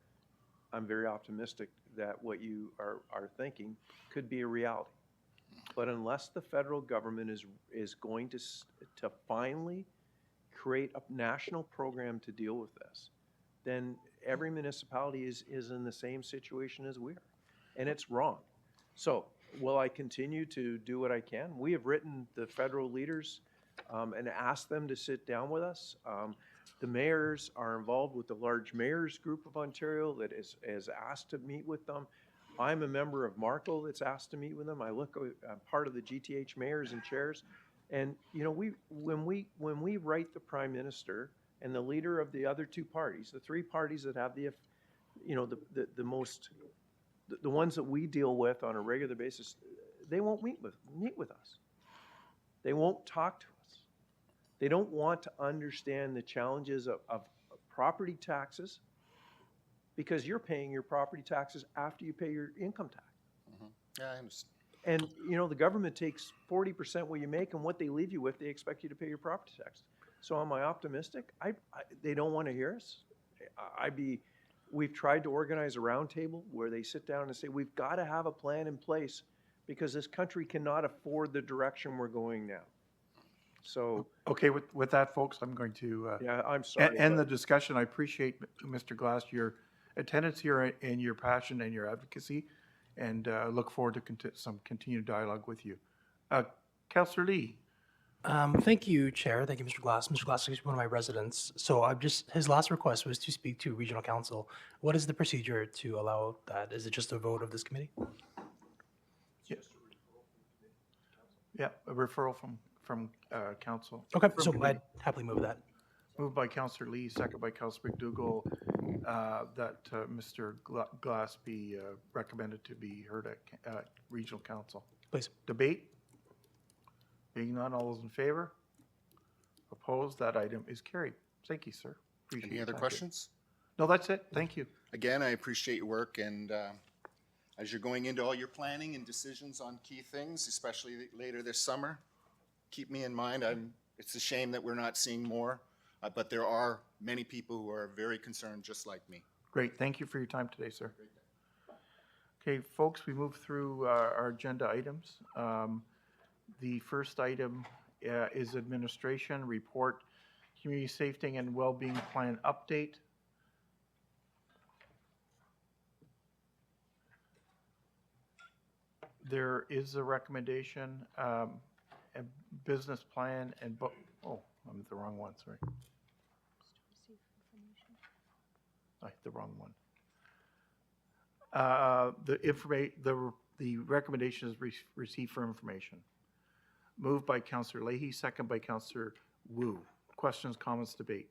I'm very optimistic that what you are thinking could be a reality. But unless the federal government is going to finally create a national program to deal with this, then every municipality is in the same situation as we are. And it's wrong. So will I continue to do what I can? We have written the federal leaders and asked them to sit down with us. The mayors are involved with the large mayors group of Ontario that is asked to meet with them. I'm a member of Marco that's asked to meet with them. I'm part of the GTH mayors and chairs. And you know, when we write the prime minister and the leader of the other two parties, the three parties that have the, you know, the ones that we deal with on a regular basis, they won't meet with us. They won't talk to us. They don't want to understand the challenges of property taxes, because you're paying your property taxes after you pay your income tax. Yeah, I understand. And, you know, the government takes 40% what you make, and what they leave you with, they expect you to pay your property tax. So am I optimistic? They don't want to hear us. We've tried to organize a roundtable where they sit down and say, we've got to have a plan in place because this country cannot afford the direction we're going now. So, Okay, with that, folks, I'm going to yeah, I'm sorry. end but- the discussion. I appreciate, Mr. Glass, your attendance here and your passion and your advocacy, and look forward to some continued dialogue with you. Councillor Lee. Thank you, Chair. Thank you, Mr. Glass. Mr. Glass is one of my residents. So his last request was to speak to Regional Council. What is the procedure to allow that? Is it just a vote of this committee? Yeah, a referral from council. Okay, so I'd happily move that. Moved by Councillor Lee, second by Councillor McDougall, that Mr. Glass be recommended to be heard at Regional Council. Please. Debate? Being none, all those in favor? Opposed? That item is carried. Thank you, sir. Appreciate Any your other time. questions? No, that's it. Thank you. Again, I appreciate your work, and as you're going into all your planning and decisions on key things, especially later this summer, keep me in mind. It's a shame that we're not seeing more, but there are many people who are very concerned, just like me. Great. Thank you for your time today, sir. Okay, folks, we move through our agenda items. The first item is administration report, community safety and well-being plan update. There is a recommendation, a business plan and, oh, I'm at the wrong one, sorry. I hit the wrong one. The recommendation is received for information. Moved by Councillor Leahy, second by Councillor Wu. Questions, comments, debate.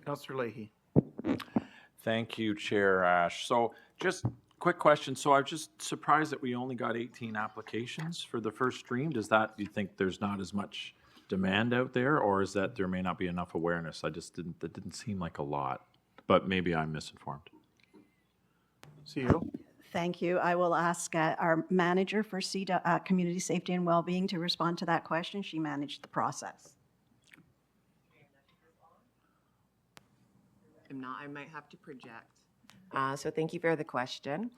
Councillor Leahy. Thank you, Chair Ash. So just quick question. So I'm just surprised that we only got 18 applications for the first stream. Do you think there's not as much demand out there, or is that there may not be enough awareness? That didn't seem like a lot, but maybe I'm misinformed. CEO. Thank you. I will ask our manager for Community Safety and Wellbeing to respond to that question. She managed the process. I'm not, I might have to project. So thank you for the question.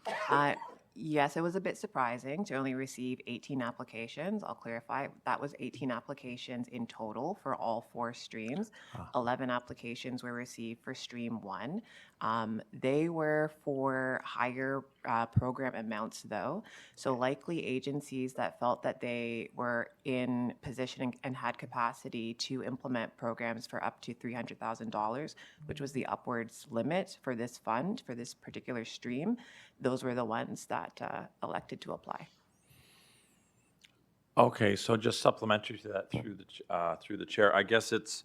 Yes, it was a bit surprising to only receive 18 applications. I'll clarify, that was 18 applications in total for all 4 streams. 11 applications were received for stream 1. They were for higher program amounts though. So likely agencies that felt that they were in position and had capacity to implement programs for up to $300,000, which was the upwards limit for this fund, for this particular stream. Those were the ones that elected to apply. Okay, so just supplementary to that through the chair, I guess it's,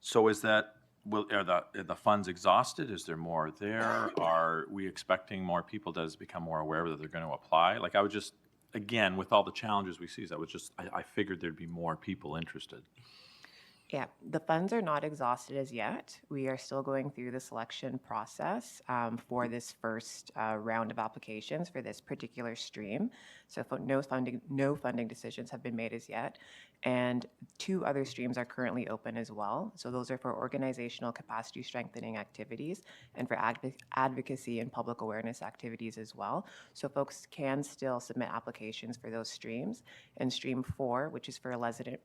so is that, are the funds exhausted? Is there more there? Are we expecting more people to become more aware that they're going to apply? Like I would just, again, with all the challenges we see, I figured there'd be more people interested. Yeah, the funds are not exhausted as yet. We are still going through the selection process for this first round of applications for this particular stream. So no funding decisions have been made as yet. And 2 other streams are currently open as well. So those are for organizational capacity strengthening activities and for advocacy and public awareness activities as well. So folks can still submit applications for those streams. And stream 4, which is for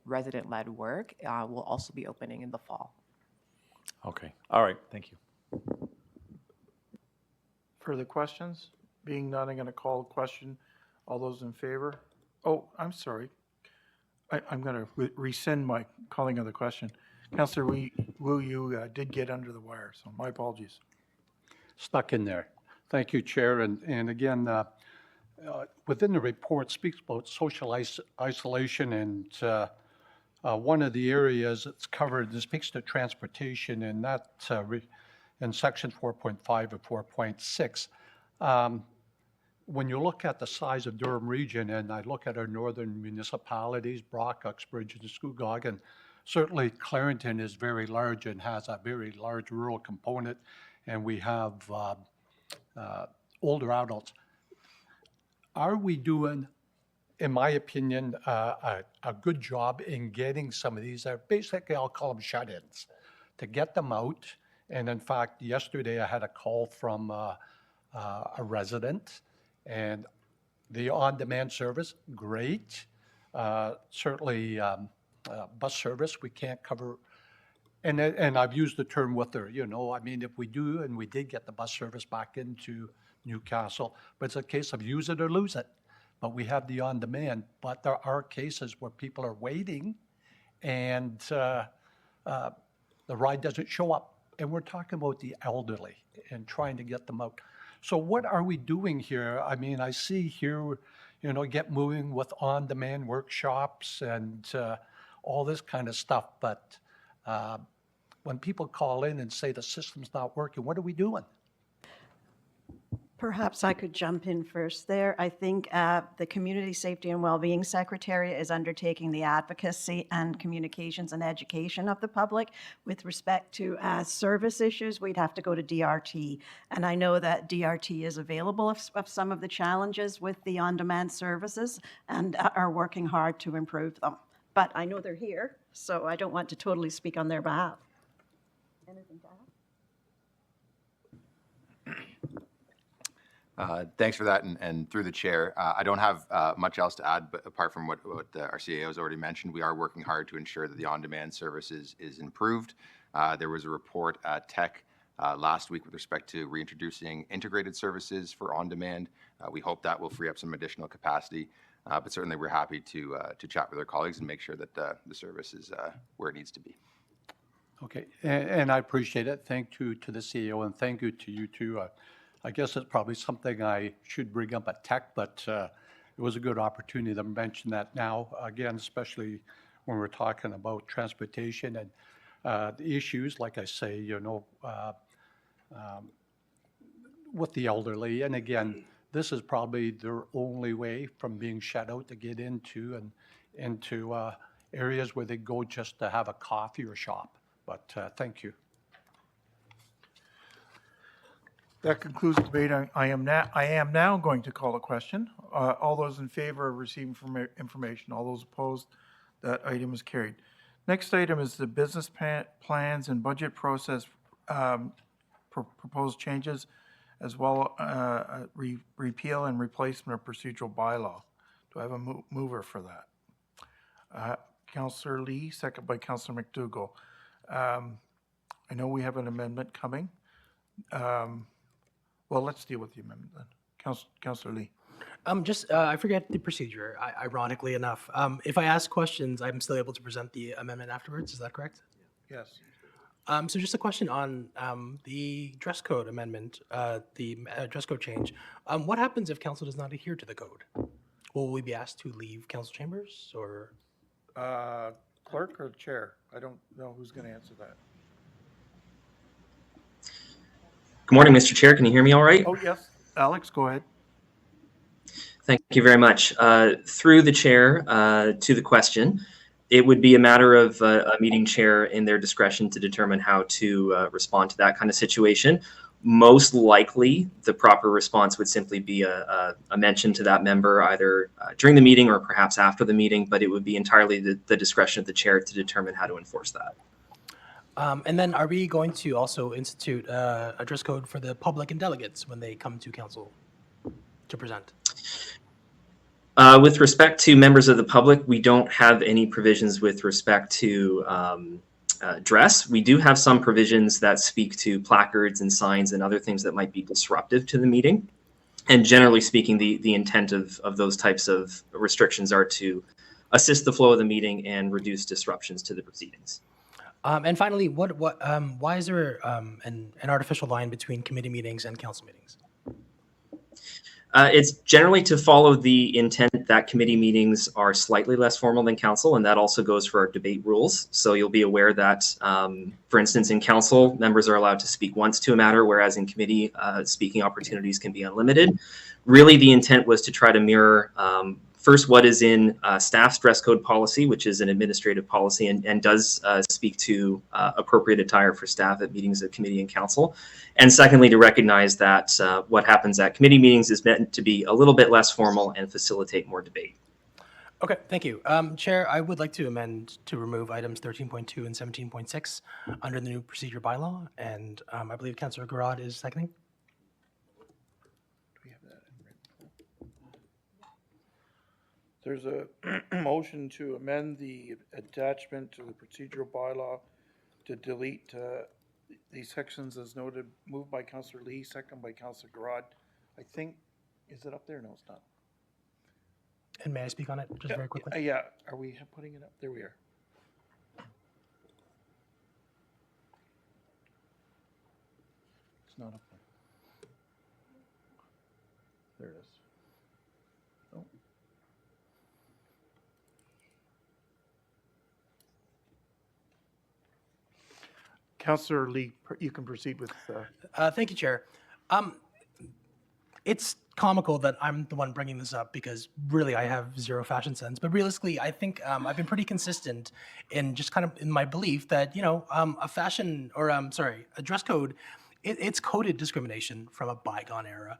resident-led work, will also be opening in the fall. Okay, all right, thank you. Further questions? Being none, I'm going to call a question. All those in favor? Oh, I'm sorry. I'm going to rescind my calling of the question. Councillor Wu, you did get under the wire, so my apologies. Stuck in there. Thank you, Chair. And again, within the report speaks about social isolation, and one of the areas that's covered, it speaks to transportation, and that in section 4.5 of 4.6. When you look at the size of Durham Region, and I look at our northern municipalities, Brock, Uxbridge, and Scugog, certainly Clarington is very large and has a very large rural component, and we have older adults. Are we doing, in my opinion, a good job in getting some of these, basically I'll call them shut-ins, to get them out? And in fact, yesterday I had a call from a resident, and the on-demand service, great. Certainly bus service, we can't cover, and I've used the term with her, you know, I mean, if we do, and we did get the bus service back into Newcastle, but it's a case of use it or lose it. But we have the on-demand, but there are cases where people are waiting and the ride doesn't show up. And we're talking about the elderly and trying to get them out. So what are we doing here? I mean, I see here, you know, get moving with on-demand workshops and all this kind of stuff. But when people call in and say the system's not working, what are we doing? Perhaps I could jump in first there. I think the Community Safety and Wellbeing Secretariat is undertaking the advocacy and communications and education of the public. With respect to service issues, we'd have to go to DRT. And I know that DRT is available of some of the challenges with the on-demand services and are working hard to improve them. But I know they're here, so I don't want to totally speak on their behalf. Anything to add? Thanks for that, and through the chair, I don't have much else to add, but apart from what our CAO has already mentioned, we are working hard to ensure that the on-demand services is improved. There was a report at Tech last week with respect to reintroducing integrated services for on-demand. We hope that will free up some additional capacity, but certainly we're happy to chat with our colleagues and make sure that the service is where it needs to be. Okay, and I appreciate it. Thank you to the CEO, and thank you to you too. I guess it's probably something I should bring up at Tech, but it was a good opportunity to mention that now, again, especially when we're talking about transportation and the issues, like I say, you know, with the elderly. And again, this is probably their only way from being shut out to get into areas where they go just to have a coffee or shop. But thank you. That concludes the debate. I am now going to call a question. All those in favor of receiving information, all those opposed, that item is carried. Next item is the business plans and budget process proposed changes, as well repeal and replacement of procedural bylaw. Do I have a mover for that? Councillor Lee, second by Councillor McDougall. I know we have an amendment coming. Well, let's deal with the amendment then. Councillor Lee. I forget the procedure, ironically enough. If I ask questions, I'm still able to present the amendment afterwards, is that correct? Yes. So just a question on the dress code amendment, the dress code change. What happens if council does not adhere to the code? will we be asked to leave council chambers or? Clerk or chair? I don't know who's going to answer that. Good morning, Mr. Chair. Can you hear me all right? Oh, yes. Alex, go ahead. Thank you very much. Through the chair to the question, it would be a matter of a meeting chair in their discretion to determine how to respond to that kind of situation. Most likely, the proper response would simply be a mention to that member either during the meeting or perhaps after the meeting, but it would be entirely the discretion of the chair to determine how to enforce that. And then are we going to also institute a dress code for the public and delegates when they come to council to present? With respect to members of the public, we don't have any provisions with respect to dress. We do have some provisions that speak to placards and signs and other things that might be disruptive to the meeting. And generally speaking, the intent of those types of restrictions are to assist the flow of the meeting and reduce disruptions to the proceedings. And finally, why is there an artificial line between committee meetings and council meetings? It's generally to follow the intent that committee meetings are slightly less formal than council, and that also goes for our debate rules. So you'll be aware that, for instance, in council, members are allowed to speak once to a matter, whereas in committee, speaking opportunities can be unlimited. Really, the intent was to try to mirror first what is in staff's dress code policy, which is an administrative policy and does speak to appropriate attire for staff at meetings of committee and council. And secondly, to recognize that what happens at committee meetings is meant to be a little bit less formal and facilitate more debate. Okay, thank you. Chair, I would like to amend to remove items 13.2 and 17.6 under the new procedure bylaw. And I believe Councillor Garrod is seconding. There's a motion to amend the attachment to the procedural bylaw to delete these sections as noted, moved by Councillor Lee, second by Councillor Garrod. I think, is it up there? No, it's not. And may I speak on it just very quickly? Yeah, are we putting it up? There we are. It's not up there. There it is. Oh. Councillor Lee, you can proceed with. Thank you, Chair. It's comical that I'm the one bringing this up because really I have zero fashion sense. But realistically, I think I've been pretty consistent in just kind of in my belief that, a fashion or a dress code, it's coded discrimination from a bygone era.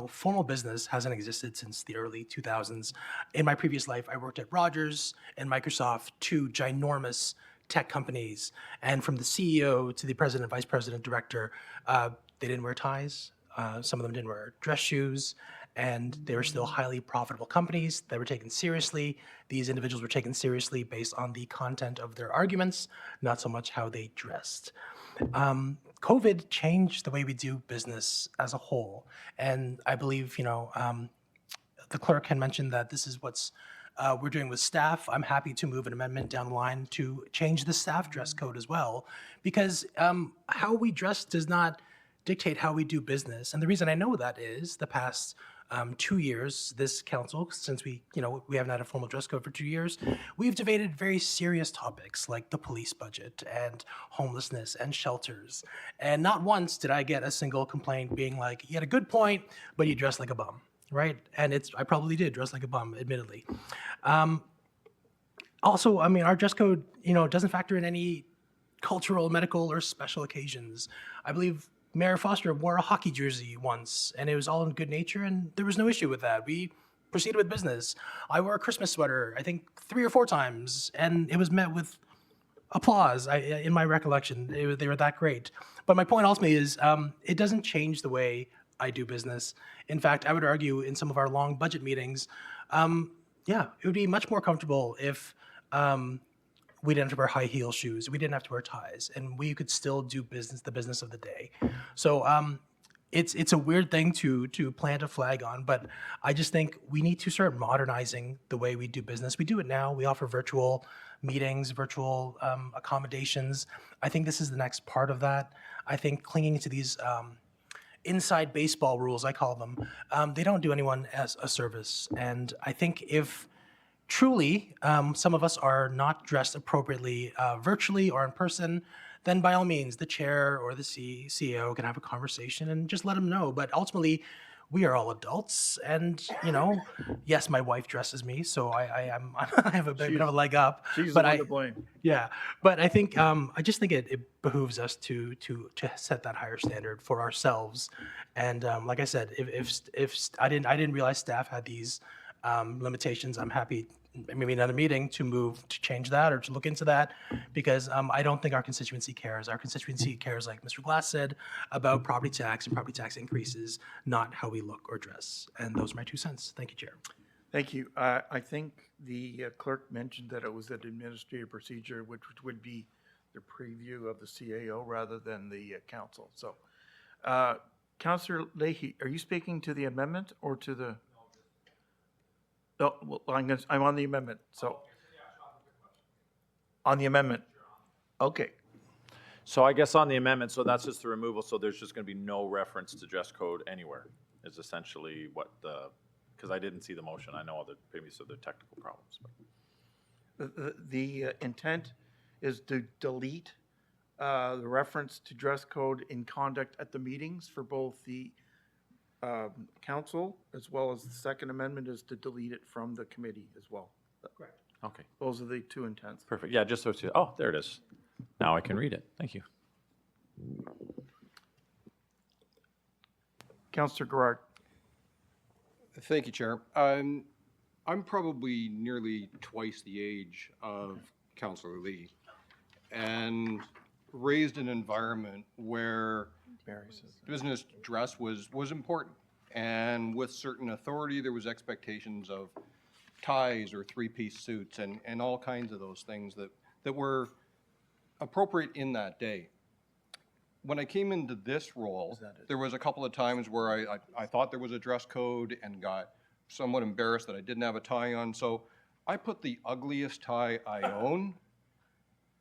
Formal business hasn't existed since the early 2000s. In my previous life, I worked at Rogers and Microsoft, two ginormous tech companies. And from the CEO to the president, vice president, director, they didn't wear ties. Some of them didn't wear dress shoes, and they were still highly profitable companies that were taken seriously. These individuals were taken seriously based on the content of their arguments, not so much how they dressed. COVID changed the way we do business as a whole, and I believe, the clerk had mentioned that this is what's we're doing with staff. I'm happy to move an amendment down the line to change the staff dress code as well, because how we dress does not dictate how we do business. And the reason I know that is the past 2 years, this council, since we haven't had a formal dress code for 2 years, we've debated very serious topics like the police budget and homelessness and shelters. And not once did I get a single complaint being like, you had a good point, but you dress like a bum, right? And I probably did dress like a bum, admittedly. Also, our dress code, doesn't factor in any cultural, medical, or special occasions. I believe Mayor Foster wore a hockey jersey once, and it was all in good nature, and there was no issue with that. We proceeded with business. I wore a Christmas sweater, I think 3 or 4 times, and it was met with applause. In my recollection, they were that great. But my point ultimately is it doesn't change the way I do business. In fact, I would argue in some of our long budget meetings, it would be much more comfortable if we didn't have to wear high heel shoes. We didn't have to wear ties, and we could still do the business of the day. So it's a weird thing to plant a flag on, but I just think we need to start modernizing the way we do business. We do it now. We offer virtual meetings, virtual accommodations. I think this is the next part of that. I think clinging to these inside baseball rules, I call them, they don't do anyone as a service. And I think if truly some of us are not dressed appropriately virtually or in person, then by all means, the chair or the CEO can have a conversation and just let them know. But ultimately, we are all adults, and yes, my wife dresses me, so I have a bit of a leg up. She's but the one to blame. Yeah, but I think I just think it behooves us to set that higher standard for ourselves. And like I said, if I didn't realize staff had these limitations, I'm happy maybe another meeting to change that or to look into that, because I don't think our constituency cares. Our constituency cares, like Mr. Glass said, about property tax and property tax increases, not how we look or dress. And those are my 2 cents. Thank you, Chair. Thank you. I think the clerk mentioned that it was an administrative procedure, which would be the preview of the CAO rather than the council. So, Councillor Leahy, are you speaking to the amendment or to the? No, well, I'm on the amendment, so. On the amendment. Okay. So I guess on the amendment, so that's just the removal, so there's just going to be no reference to dress code anywhere, is essentially what because I didn't see the motion. I know other, maybe so the technical problems. The intent is to delete the reference to dress code in conduct at the meetings for both the council, as well as the second amendment is to delete it from the committee as well. Correct. Okay, Those are the 2 intents. perfect. Yeah, just so it's, oh, there it is. Now I can read it. Thank you. Councillor Gerard. Thank you, Chair. I'm probably nearly twice the age of Councillor Lee, and raised in an environment where business dress was important. And with certain authority, there was expectations of ties or 3-piece suits and all kinds of those things that were appropriate in that day. When I came into this role, there was a couple of times where I thought there was a dress code and got somewhat embarrassed that I didn't have a tie on. So I put the ugliest tie I own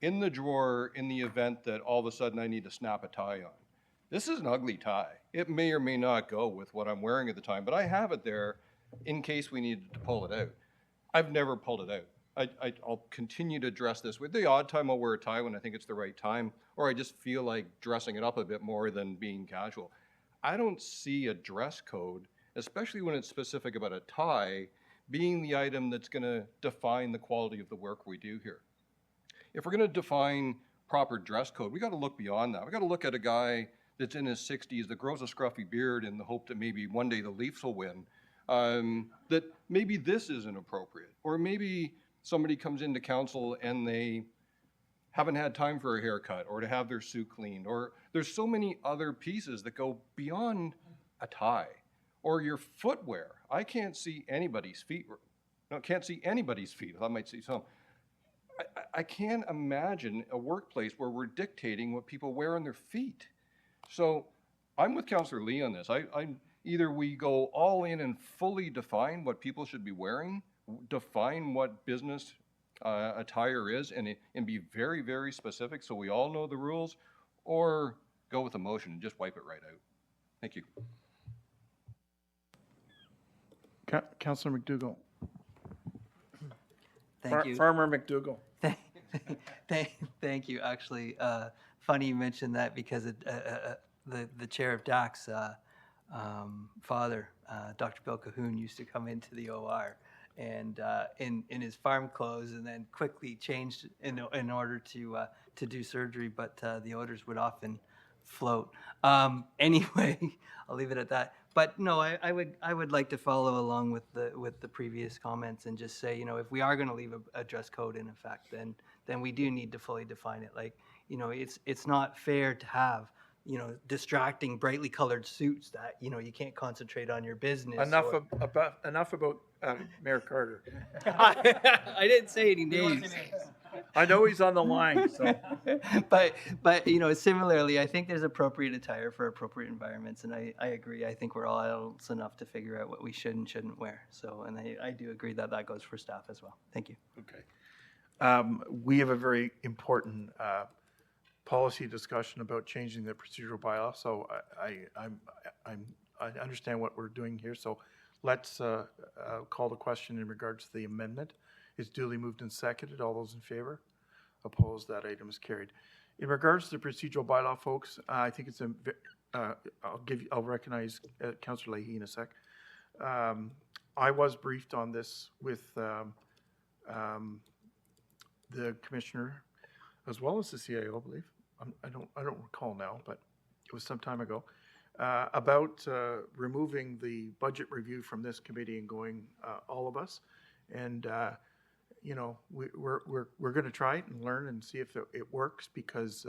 in the drawer in the event that all of a sudden I need to snap a tie on. This is an ugly tie. It may or may not go with what I'm wearing at the time, but I have it there in case we needed to pull it out. I've never pulled it out. I'll continue to dress this way. The odd time I'll wear a tie when I think it's the right time, or I just feel like dressing it up a bit more than being casual. I don't see a dress code, especially when it's specific about a tie, being the item that's going to define the quality of the work we do here. If we're going to define proper dress code, we got to look beyond that. We got to look at a guy that's in his 60s that grows a scruffy beard in the hope that maybe one day the Leafs will win, that maybe this isn't appropriate. Or maybe somebody comes into council and they haven't had time for a haircut or to have their suit cleaned. Or there's so many other pieces that go beyond a tie. Or your footwear. I can't see anybody's feet. No, can't see anybody's feet. I might see some. I can't imagine a workplace where we're dictating what people wear on their feet. So I'm with Councillor Lee on this. Either we go all in and fully define what people should be wearing, define what business attire is, and be very, very specific so we all know the rules, or go with a motion and just wipe it right out. Thank you. Councillor McDougall. Thank you. Farmer McDougall. Thank you. Actually, funny you mentioned that because the chair of DAC's father, Dr. Bill Cahoon, used to come into the OR and in his farm clothes, and then quickly changed in order to do surgery, but the odors would often float. Anyway, I'll leave it at that. But no, I would like to follow along with the previous comments and just say, if we are going to leave a dress code in effect, then we do need to fully define it. Like, it's not fair to have distracting, brightly colored suits that you can't concentrate on your business. Enough about Mayor Carter. I didn't say any names. I know he's on the line. So. but similarly, I think there's appropriate attire for appropriate environments, and I agree. I think we're all adults enough to figure out what we should and shouldn't wear. So, and I do agree that goes for staff as well. Thank you. Okay. We have a very important policy discussion about changing the procedural bylaw, so I understand what we're doing here, so let's call the question in regards to the amendment. It's duly moved and seconded. All those in favor? Opposed? That item is carried. In regards to the procedural bylaw, folks, I think it's I'll recognize Councillor Leahy in a sec. I was briefed on this with the commissioner as well as the CIO, I believe. I don't recall now, but it was some time ago, about removing the budget review from this committee and going all of us. And you know, we're going to try it and learn and see if it works, because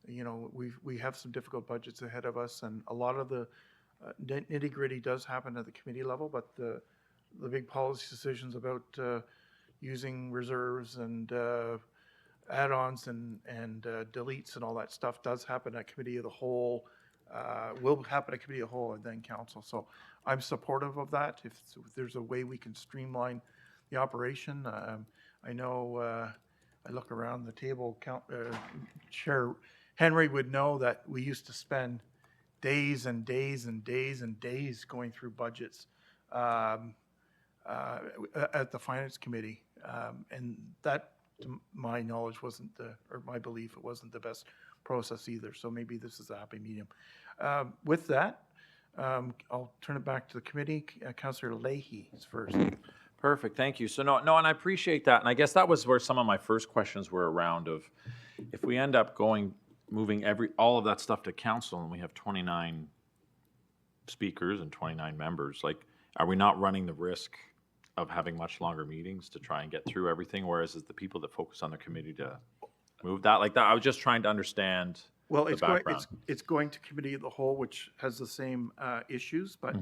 you know, we have some difficult budgets ahead of us, and a lot of the nitty gritty does happen at the committee level, but the big policy decisions about using reserves and add-ons and deletes and all that stuff does happen at committee of the whole, will happen at committee of the whole and then council. So I'm supportive of that. If there's a way we can streamline the operation. I know, I look around the table, Chair Henry would know that we used to spend days and days and days and days going through budgets at the Finance Committee. And that, to my knowledge, wasn't or my belief, it wasn't the best process either. So maybe this is a happy medium. With that, I'll turn it back to the committee. Councillor Leahy is first. Perfect, thank you. So no, and I appreciate that. And I guess that was where some of my first questions were around of, if we end up moving all of that stuff to council and we have 29 speakers and 29 members, like, are we not running the risk of having much longer meetings to try and get through everything? Whereas it's the people that focus on the committee to move that like that. I was just trying to understand Well, the it's background. it's going to committee of the whole, which has the same issues, but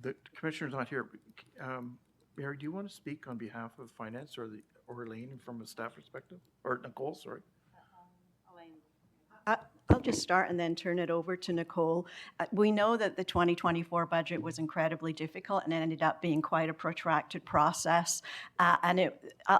the commissioner's not here. Mary, do you want to speak on behalf of finance or Elaine from a staff perspective? Or Nicole, sorry. I'll just start and then turn it over to Nicole. We know that the 2024 budget was incredibly difficult and ended up being quite a protracted process. And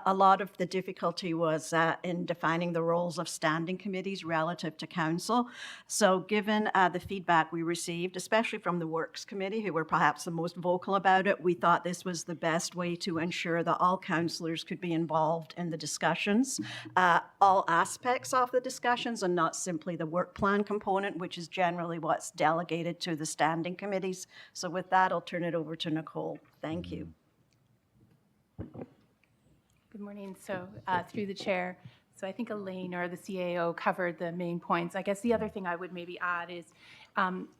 a lot of the difficulty was in defining the roles of standing committees relative to council. So given the feedback we received, especially from the Works Committee, who were perhaps the most vocal about it, we thought this was the best way to ensure that all councillors could be involved in the discussions, all aspects of the discussions, and not simply the work plan component, which is generally what's delegated to the standing committees. So with that, I'll turn it over to Nicole. Thank you. Good morning. So through the chair, so I think Elaine or the CAO covered the main points. I guess the other thing I would maybe add is,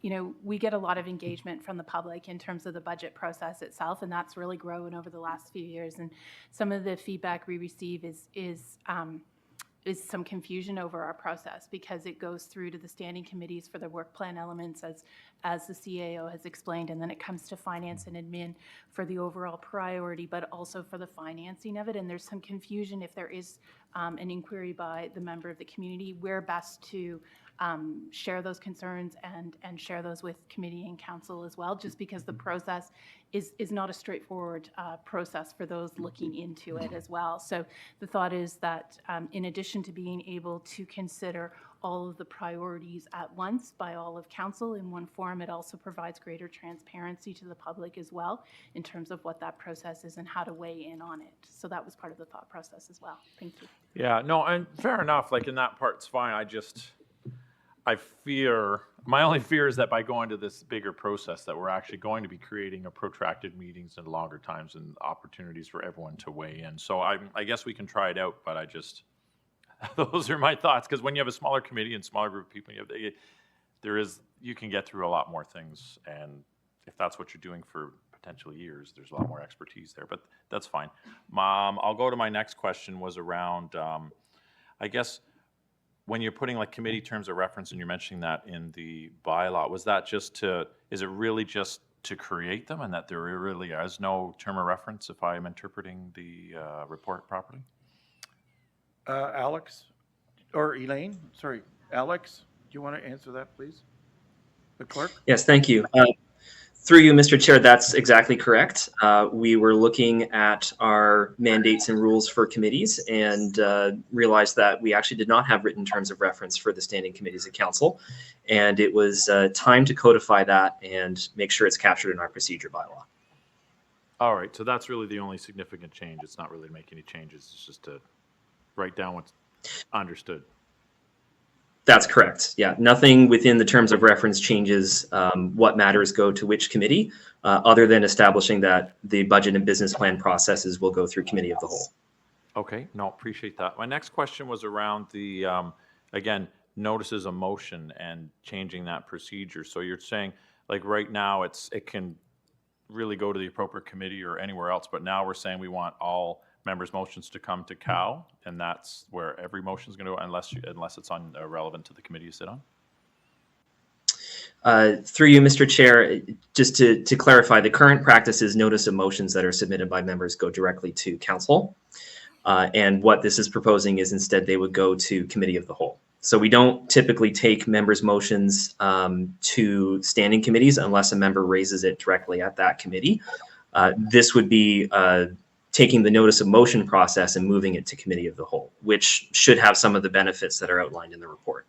you know, we get a lot of engagement from the public in terms of the budget process itself, and that's really grown over the last few years. And some of the feedback we receive is some confusion over our process, because it goes through to the standing committees for the work plan elements, as the CAO has explained, and then it comes to finance and admin for the overall priority, but also for the financing of it. And there's some confusion if there is an inquiry by the member of the community, where best to share those concerns and share those with committee and council as well, just because the process is not a straightforward process for those looking into it as well. So the thought is that in addition to being able to consider all of the priorities at once by all of council in one forum, it also provides greater transparency to the public as well in terms of what that process is and how to weigh in on it. So that was part of the thought process as well. Thank you. Yeah, no, and fair enough. Like, in that part's fine. I fear, my only fear is that by going to this bigger process, that we're actually going to be creating a protracted meetings and longer times and opportunities for everyone to weigh in. So I guess we can try it out, but those are my thoughts. Because when you have a smaller committee and smaller group of people, you can get through a lot more things. And if that's what you're doing for potential years, there's a lot more expertise there, but that's fine. I'll go to my next question was around, I guess, when you're putting like committee terms of reference and you're mentioning that in the bylaw, is it really just to create them, and that there really is no term of reference if I am interpreting the report properly? Alex, or Elaine, sorry, Alex, do you want to answer that, please? The clerk? Yes, thank you. Through you, Mr. Chair, that's exactly correct. We were looking at our mandates and rules for committees and realized that we actually did not have written terms of reference for the standing committees of council. And it was time to codify that and make sure it's captured in our procedure bylaw. All right, so that's really the only significant change. It's not really to make any changes. It's just to write down what's understood. That's correct. Yeah, nothing within the terms of reference changes what matters go to which committee, other than establishing that the budget and business plan processes will go through committee of the whole. Okay, no, appreciate that. My next question was around the, again, notices of motion and changing that procedure. So you're saying, like right now, it can really go to the appropriate committee or anywhere else, but now we're saying we want all members' motions to come to COW, and that's where every motion is going to go, unless it's on relevant to the committee you sit on? Through you, Mr. Chair, just to clarify, the current practice is notice of motions that are submitted by members go directly to council. And what this is proposing is instead they would go to committee of the whole. So we don't typically take members' motions to standing committees unless a member raises it directly at that committee. This would be taking the notice of motion process and moving it to committee of the whole, which should have some of the benefits that are outlined in the report.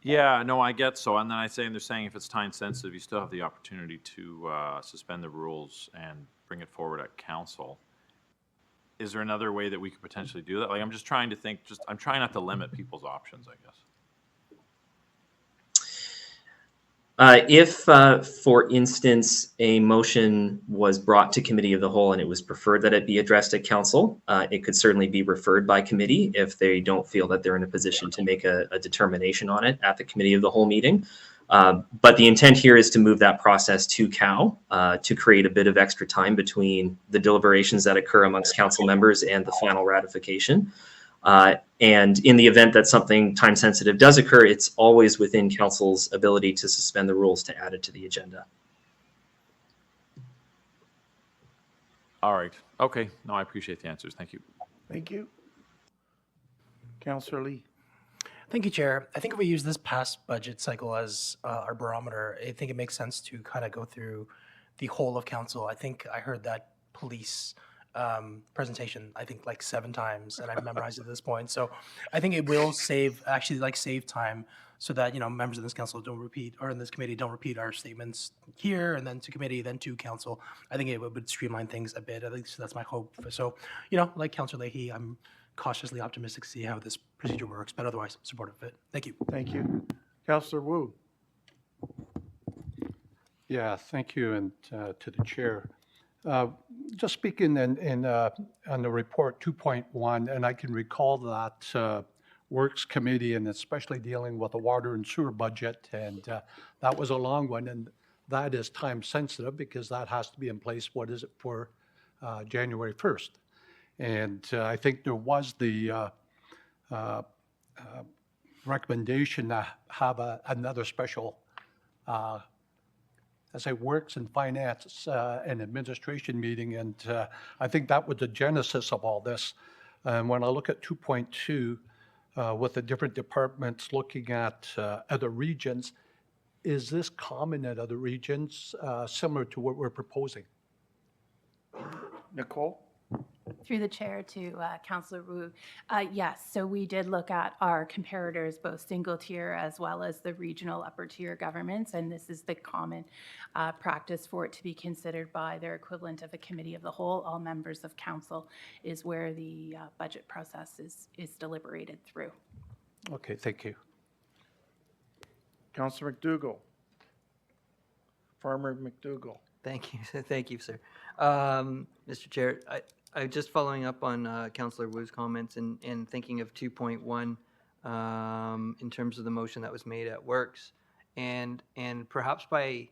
Yeah, no, I get so. And then they're saying if it's time sensitive, you still have the opportunity to suspend the rules and bring it forward at council. Is there another way that we could potentially do that? Like, I'm just trying to think, I'm trying not to limit people's options, I guess. If, for instance, a motion was brought to committee of the whole and it was preferred that it be addressed at council, it could certainly be referred by committee if they don't feel that they're in a position to make a determination on it at the committee of the whole meeting. But the intent here is to move that process to COW to create a bit of extra time between the deliberations that occur amongst council members and the final ratification. And in the event that something time sensitive does occur, it's always within council's ability to suspend the rules to add it to the agenda. All right. Okay. No, I appreciate the answers. Thank you. Thank you. Councillor Lee. Thank you, Chair. I think if we use this past budget cycle as our barometer, I think it makes sense to kind of go through the whole of council. I think I heard that police presentation, I think like 7 times, and I've memorized it at this point. So I think it will save time so that, members of this council don't repeat, or in this committee don't repeat our statements here and then to committee, then to council. I think it would streamline things a bit. At least that's my hope. So, like Councillor Leahy, I'm cautiously optimistic to see how this procedure works, but otherwise supportive of it. Thank you. Thank you. Councillor Wu. Yeah, thank you, and to the chair. Just speaking on the report 2.1, and I can recall that Works Committee, and especially dealing with the water and sewer budget, and that was a long one, and that is time sensitive because that has to be in place, for January 1st. And I think there was the recommendation to have another special Works and Finance and Administration meeting, and I think that was the genesis of all this. And when I look at 2.2, with the different departments looking at other regions, is this common at other regions, similar to what we're proposing? Nicole? Through the chair to Councillor Wu. Yes, so we did look at our comparators, both single tier as well as the regional upper tier governments, and this is the common practice for it to be considered by their equivalent of a committee of the whole. All members of council is where the budget process is deliberated through. Okay, thank you. Councillor McDougall. Farmer McDougall. Thank you. Thank you, sir. Mr. Chair, I just following up on Councillor Wu's comments and thinking of 2.1 in terms of the motion that was made at Works, and perhaps my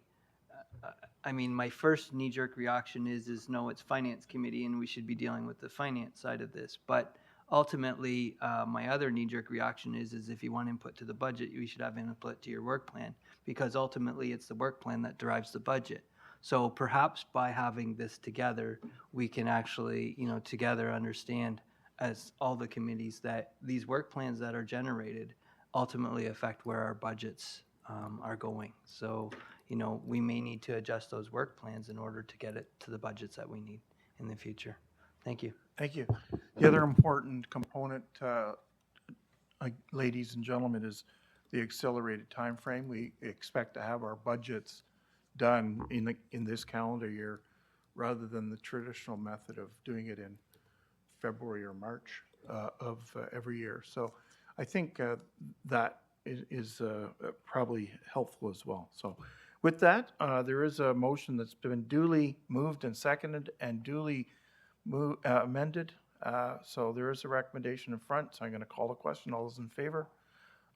first knee-jerk reaction is no, it's Finance Committee and we should be dealing with the finance side of this. But ultimately, my other knee-jerk reaction is if you want input to the budget, you should have input to your work plan, because ultimately it's the work plan that drives the budget. So perhaps by having this together, we can actually, together understand as all the committees that these work plans that are generated ultimately affect where our budgets are going. So, we may need to adjust those work plans in order to get it to the budgets that we need in the future. Thank you. Thank you. The other important component, ladies and gentlemen, is the accelerated timeframe. We expect to have our budgets done in this calendar year rather than the traditional method of doing it in February or March of every year. So I think that is probably helpful as well. So with that, there is a motion that's been duly moved and seconded and duly amended. So there is a recommendation in front, so I'm going to call the question. All those in favor?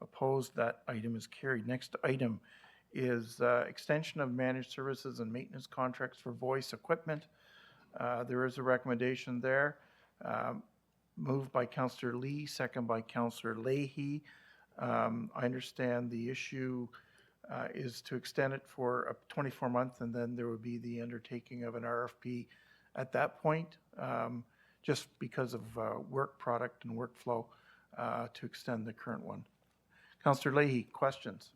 Opposed? That item is carried. Next item is extension of managed services and maintenance contracts for voice equipment. There is a recommendation there. Moved by Councillor Lee, second by Councillor Leahy. I understand the issue is to extend it for a 24-month, and then there would be the undertaking of an RFP at that point, just because of work product and workflow to extend the current one. Councillor Leahy, questions?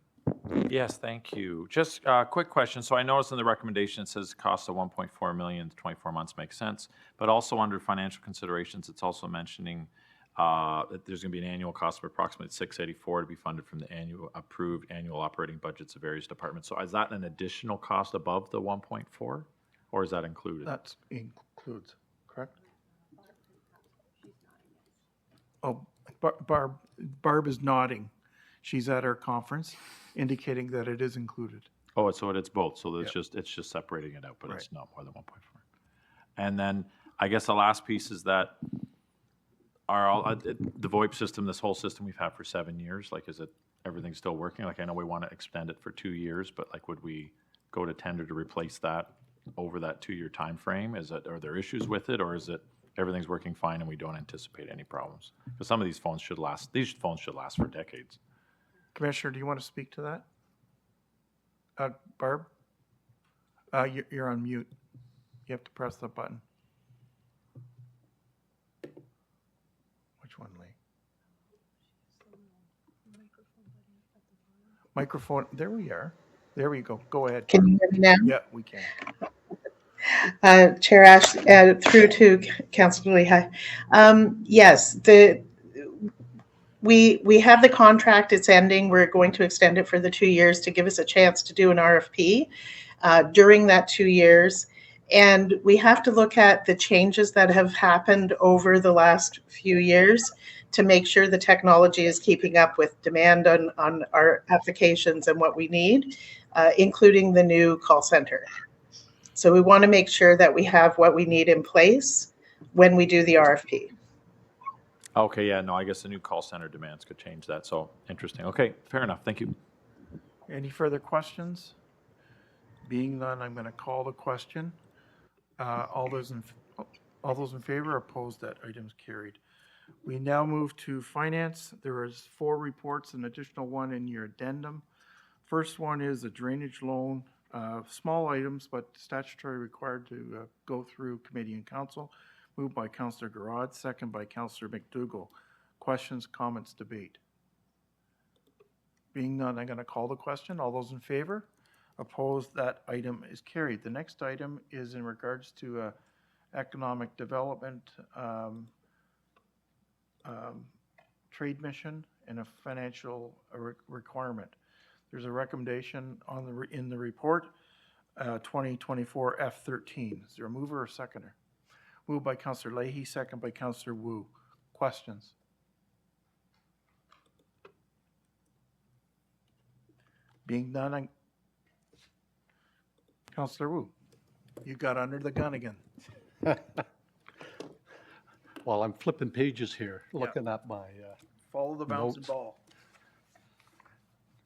Yes, thank you. Just a quick question. So I noticed in the recommendation it says cost of 1.4 million, 24 months makes sense. But also under financial considerations, it's also mentioning that there's going to be an annual cost of approximately $684 to be funded from the approved annual operating budgets of various departments. So is that an additional cost above the 1.4, or is that included? That includes, correct? Oh, Barb is nodding. She's at our conference, indicating that it is included. Oh, so it's both. So it's Yep. just separating it out, but it's Right. not more than 1.4. And then I guess the last piece is that are all the VoIP system, this whole system we've had for 7 years, like is it everything's still working? Like I know we want to extend it for 2 years, but like would we go to tender to replace that over that 2-year time frame? Are there issues with it, or is it everything's working fine and we don't anticipate any problems? Because some of these phones should last. These phones should last for decades. Commissioner, do you want to speak to that? Barb? You're on mute. You have to press the button. Which one, Lee? Microphone, there we are. There we go. Go ahead. Can you hear me now? Yeah, we can. Chair Ash, through to Councillor Leahy. Yes, we have the contract. It's ending. We're going to extend it for the 2 years to give us a chance to do an RFP during that 2 years. And we have to look at the changes that have happened over the last few years to make sure the technology is keeping up with demand on our applications and what we need, including the new call center. So we want to make sure that we have what we need in place when we do the RFP. Okay, yeah, no, I guess the new call center demands could change that. So interesting. Okay, fair enough. Thank you. Any further questions? Being none, I'm going to call the question. All those in favor? Opposed? That item is carried. We now move to finance. There is 4 reports, an additional one in your addendum. First one is a drainage loan, small items, but statutory required to go through committee and council. Moved by Councillor Garrod, second by Councillor McDougall. Questions, comments, debate? Being none, I'm going to call the question. All those in favor? Opposed? That item is carried. The next item is in regards to economic development trade mission and a financial requirement. There's a recommendation in the report, 2024 F13. Is there a mover or seconder? Moved by Councillor Leahy, second by Councillor Wu. Questions? Being none, Councillor Wu, you got under the gun again. Well, I'm flipping pages here, looking at my, Follow the bouncing Notes. ball.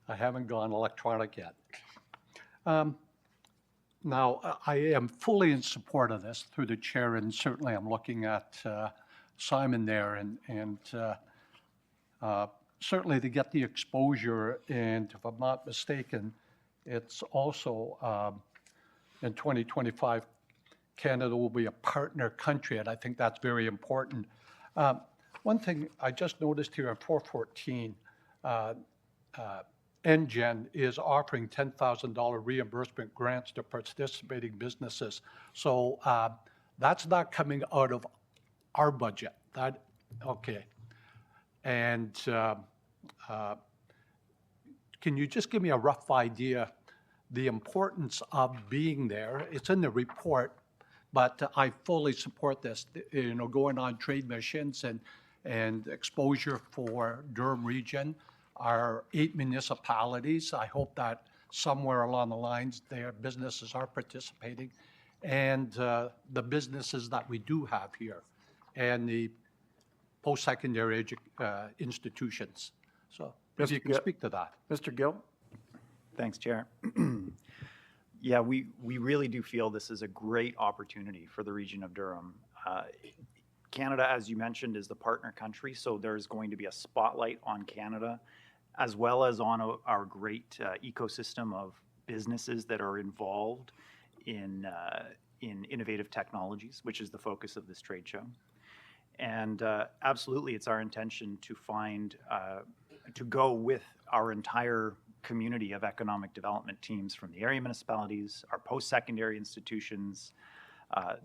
I haven't gone electronic yet. Now, I am fully in support of this through the chair, and certainly I'm looking at Simon there, and certainly to get the exposure, and if I'm not mistaken, it's also in 2025, Canada will be a partner country, and I think that's very important. One thing I just noticed here in 414, NGen is offering $10,000 reimbursement grants to participating businesses. So that's not coming out of our budget. That, okay. And can you just give me a rough idea, the importance of being there? It's in the report, but I fully support this, you know, going on trade missions and exposure for Durham Region, our 8 municipalities. I hope that somewhere along the lines their businesses are participating, and the businesses that we do have here, and the post-secondary institutions. So if you can speak to that. Mr. Gill? Thanks, Chair. Yeah, we really do feel this is a great opportunity for the region of Durham. Canada, as you mentioned, is the partner country, so there's going to be a spotlight on Canada, as well as on our great ecosystem of businesses that are involved in innovative technologies, which is the focus of this trade show. And absolutely, it's our intention to to go with our entire community of economic development teams from the area municipalities, our post-secondary institutions,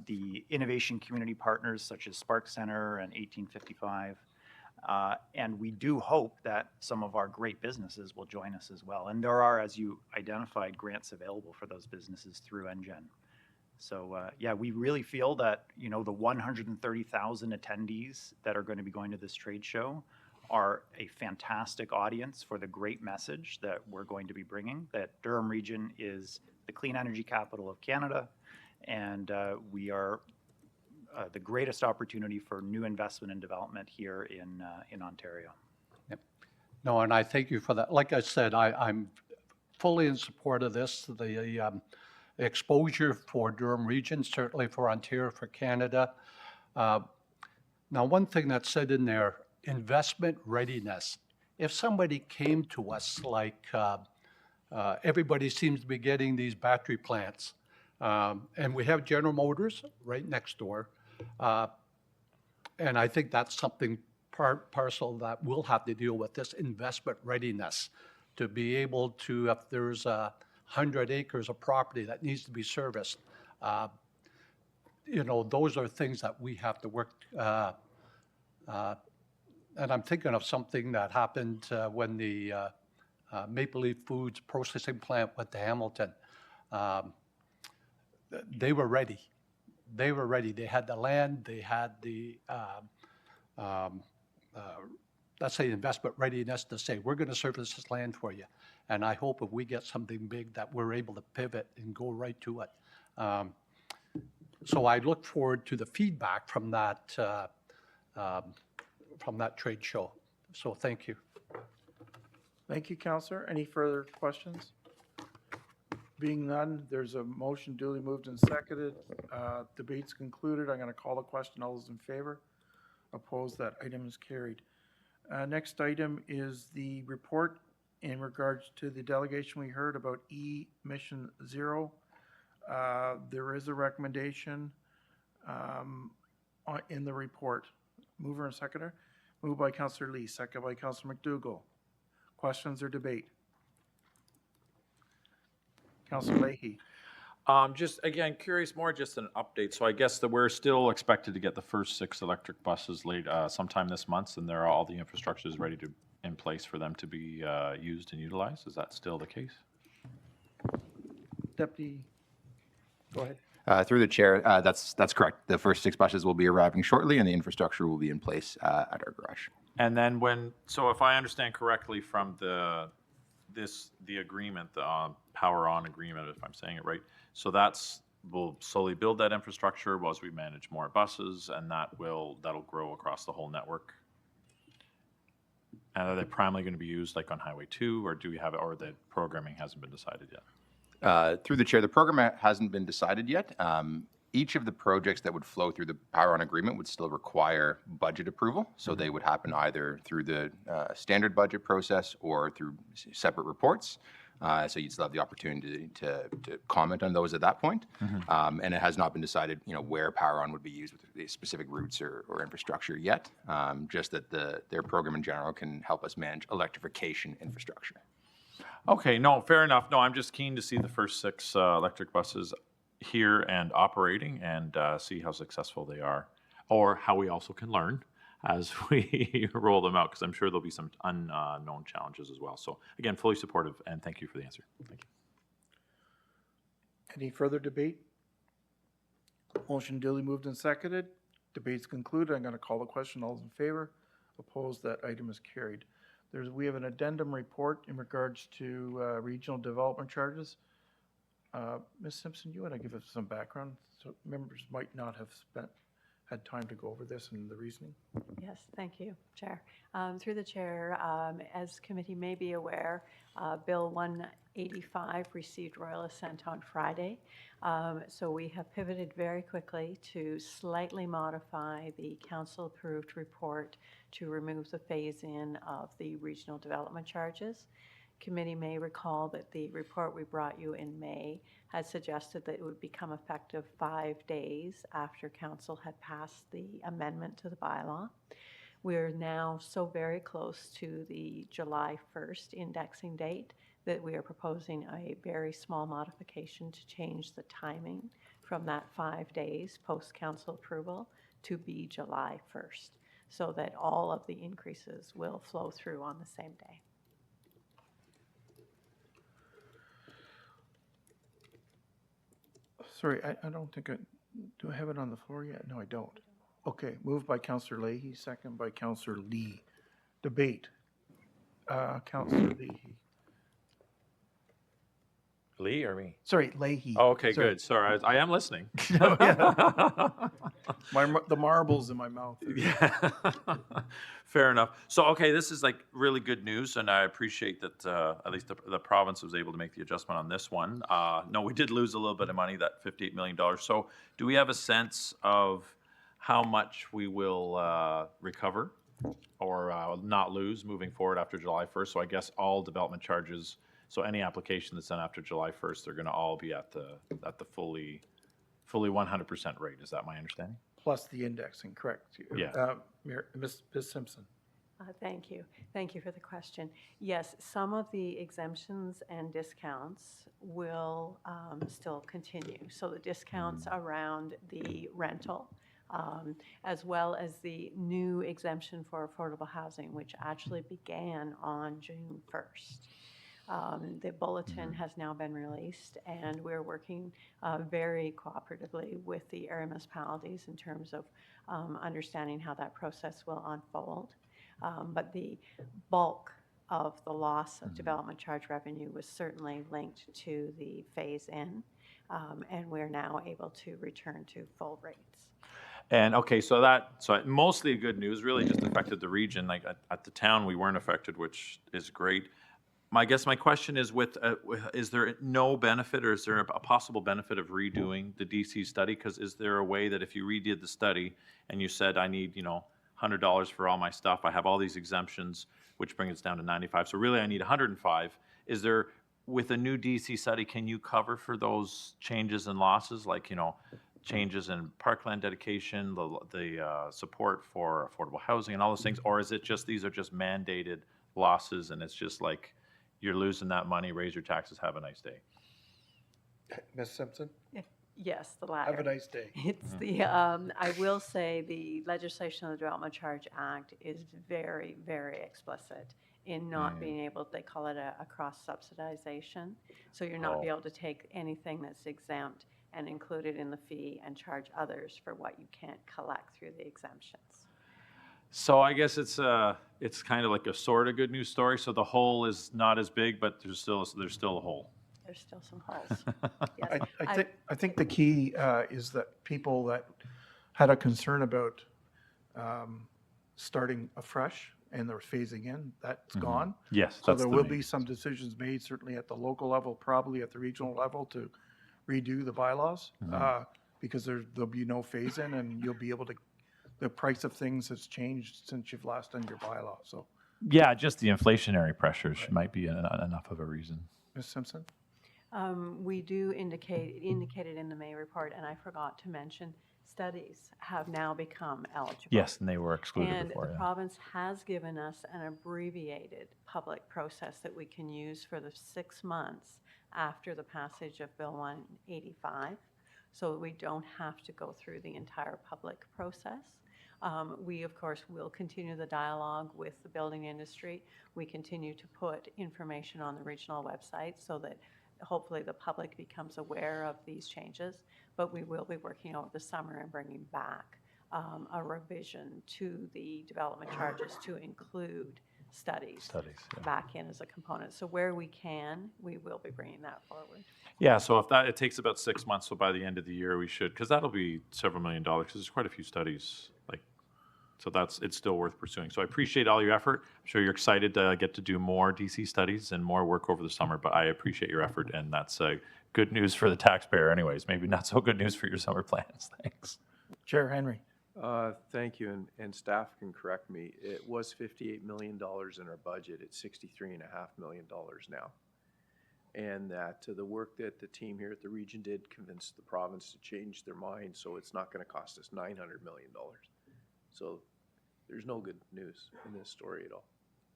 the innovation community partners such as Spark Center and 1855. And we do hope that some of our great businesses will join us as well. And there are, as you identified, grants available for those businesses through NGen. So yeah, we really feel that, you know, the 130,000 attendees that are going to be going to this trade show are a fantastic audience for the great message that we're going to be bringing, that Durham Region is the clean energy capital of Canada, and we are the greatest opportunity for new investment and development here in Ontario. Yep. No, and I thank you for that. Like I said, I'm fully in support of this. The exposure for Durham Region, certainly for Ontario, for Canada. Now, one thing that's said in there, investment readiness. If somebody came to us like everybody seems to be getting these battery plants, and we have General Motors right next door, and I think that's something parcel that we'll have to deal with, this investment readiness, to be able to, if there's 100 acres of property that needs to be serviced, you know, those are things that we have to work. And I'm thinking of something that happened when the Maple Leaf Foods processing plant went to Hamilton. They were ready. They were ready. They had the land. They had the, let's say, investment readiness to say, we're going to service this land for you. And I hope if we get something big that we're able to pivot and go right to it. So I look forward to the feedback from that trade show. So thank you. Thank you, Councillor. Any further questions? Being none, there's a motion duly moved and seconded. Debate's concluded. I'm going to call the question. All those in favor? Opposed? That item is carried. Next item is the report in regards to the delegation we heard about E-Mission Zero. There is a recommendation in the report. Mover and seconder. Moved by Councillor Lee, second by Councillor McDougall. Questions or debate? Councillor Leahy. Just again, curious, more just an update. So I guess that we're still expected to get the first 6 electric buses late sometime this month, and all the infrastructure is ready to in place for them to be used and utilized. Is that still the case? Deputy, go ahead. Through the chair, that's correct. The first 6 buses will be arriving shortly, and the infrastructure will be in place at our garage. And then so if I understand correctly from the agreement, the Power On agreement, if I'm saying it right, so we'll slowly build that infrastructure as we manage more buses, and that'll grow across the whole network. And are they primarily going to be used like on Highway 2, or or the programming hasn't been decided yet? Through the chair, the program hasn't been decided yet. Each of the projects that would flow through the Power On agreement would still require budget approval. So they would happen either through the standard budget process or through separate reports. So you'd still have the opportunity to comment on those at that point. And it has not been decided, where Power On would be used with the specific routes or infrastructure yet. Just that their program in general can help us manage electrification infrastructure. Okay, no, fair enough. No, I'm just keen to see the first 6 electric buses here and operating and see how successful they are, or how we also can learn as we roll them out, because I'm sure there'll be some unknown challenges as well. So again, fully supportive, and thank you for the answer. Thank you. Any further debate? Motion duly moved and seconded. Debate's concluded. I'm going to call the question. All those in favor? Opposed? That item is carried. We have an addendum report in regards to regional development charges. Ms. Simpson, you want to give us some background? So members might not have had time to go over this and the reasoning. Yes, thank you, Chair. Through the Chair, as committee may be aware, Bill 185 received royal assent on Friday. So we have pivoted very quickly to slightly modify the council-approved report to remove the phase-in of the regional development charges. Committee may recall that the report we brought you in May had suggested that it would become effective 5 days after council had passed the amendment to the bylaw. We're now so very close to the July 1st indexing date that we are proposing a very small modification to change the timing from that 5 days post-council approval to be July 1st, so that all of the increases will flow through on the same day. Sorry, I don't think do I have it on the floor yet? No, I don't. Okay, moved by Councillor Leahy, second by Councillor Lee. Debate. Councillor Leahy. Lee or me? Sorry, Leahy. Oh, okay, Sorry. good. Sorry, I am listening. The marbles in my mouth. Yeah. Fair enough. So, okay, this is like really good news, and I appreciate that at least the province was able to make the adjustment on this one. No, we did lose a little bit of money, that $58 million. So do we have a sense of how much we will recover or not lose moving forward after July 1st? So I guess all development charges, so any application that's done after July 1st, they're going to all be at the fully 100% rate. Is that my understanding? Plus the indexing, correct? Yeah. Ms. Simpson. Thank you. Thank you for the question. Yes, some of the exemptions and discounts will still continue. So the discounts around the rental, as well as the new exemption for affordable housing, which actually began on June 1st. The bulletin has now been released, and we're working very cooperatively with the area municipalities in terms of understanding how that process will unfold. But the bulk of the loss of development charge revenue was certainly linked to the phase-in, and we're now able to return to full rates. And okay, so mostly good news, really just affected the region. Like at the town, we weren't affected, which is great. I guess my question is, is there no benefit, or is there a possible benefit of redoing the DC study? Because is there a way that if you redid the study and you said, I need, $100 for all my stuff, I have all these exemptions, which brings it down to 95. So really I need 105. Is there, with a new DC study, can you cover for those changes and losses, like, changes in parkland dedication, the support for affordable housing and all those things? Or is it just, these are just mandated losses and it's just like, you're losing that money, raise your taxes, have a nice day? Ms. Simpson? Yes, the latter. Have a nice day. It's the, I will say the legislation of the Development Charge Act is very, very explicit in not being able, they call it a cross-subsidization. So you're not be able to take anything that's exempt and include it in the fee and charge others for what you can't collect through the exemptions. So I guess it's kind of like a sort of good news story. So the hole is not as big, but there's still a hole. There's still some holes. Yes. I think the key is that people that had a concern about starting afresh and they're phasing in, that's gone. Yes, So that's there the will main- be some decisions made, certainly at the local level, probably at the regional level, to redo the bylaws, because there'll be no phase in, and you'll be able to, the price of things has changed since you've last done your bylaw, so. Yeah, just the inflationary pressures might be enough of a reason. Ms. Simpson? We do indicated in the May report, and I forgot to mention, studies have now become eligible. Yes, and they were excluded And before. the Yeah. province has given us an abbreviated public process that we can use for the 6 months after the passage of Bill 185, so we don't have to go through the entire public process. We, of course, will continue the dialogue with the building industry. We continue to put information on the regional website so that hopefully the public becomes aware of these changes, but we will be working over the summer and bringing back a revision to the development charges to include studies back in as a component. So where we can, we will be bringing that forward. Yeah, so if that, it takes about 6 months, so by the end of the year we should, because that'll be several $1 million, because there's quite a few studies, like, so it's still worth pursuing. So I appreciate all your effort. I'm sure you're excited to get to do more DC studies and more work over the summer, but I appreciate your effort, and that's good news for the taxpayer anyways, maybe not so good news for your summer plans. Thanks. Chair Henry. Thank you, and staff can correct me. It was $58 million in our budget. It's $63.5 million now. And that the work that the team here at the region did convinced the province to change their mind, so it's not going to cost us $900 million. So there's no good news in this story at all.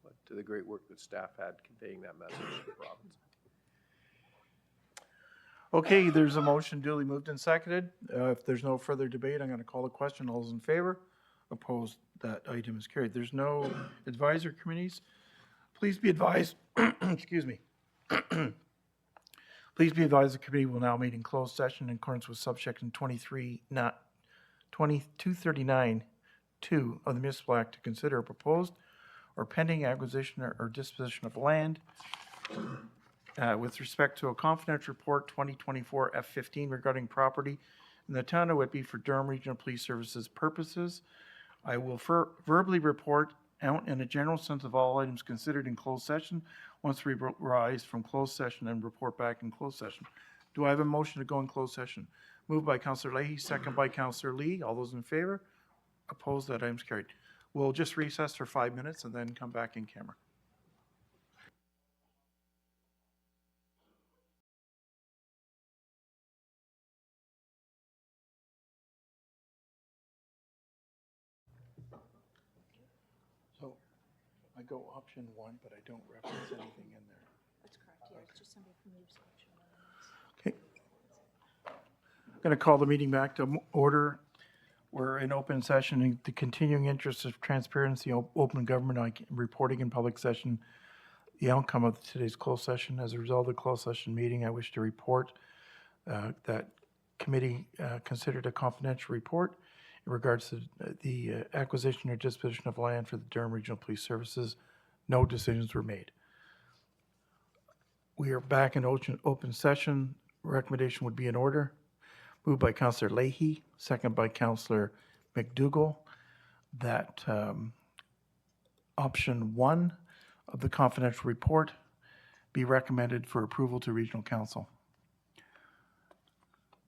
But to the great work that staff had conveying that message to the province. Okay, there's a motion duly moved and seconded. If there's no further debate, I'm going to call the question. All those in favor? Opposed? That item is carried. There's no advisory committees. Please be advised, excuse me. Please be advised the committee will now meet in closed session in accordance with subsection 2239(2) of the Municipal Act to consider a proposed or pending acquisition or disposition of land with respect to a confidential report 2024 F15 regarding property in the town of Whitby for Durham Regional Police Services purposes. I will verbally report out in a general sense of all items considered in closed session once we rise from closed session and report back in closed session. Do I have a motion to go in closed session? Moved by Councillor Leahy, second by Councillor Lee. All those in favor? Opposed? That item's carried. We'll just recess for 5 minutes and then come back in camera. So I go option 1, but I don't reference anything in there. That's correct, yeah, it's just somebody from your section. Okay. I'm going to call the meeting back to order. We're in open session in the continuing interest of transparency, open government reporting in public session. The outcome of today's closed session. As a result of the closed session meeting, I wish to report that committee considered a confidential report in regards to the acquisition or disposition of land for the Durham Regional Police Services. No decisions were made. We are back in open session. Recommendation would be in order. Moved by Councillor Leahy, second by Councillor McDougall, that option 1 of the confidential report be recommended for approval to Regional Council.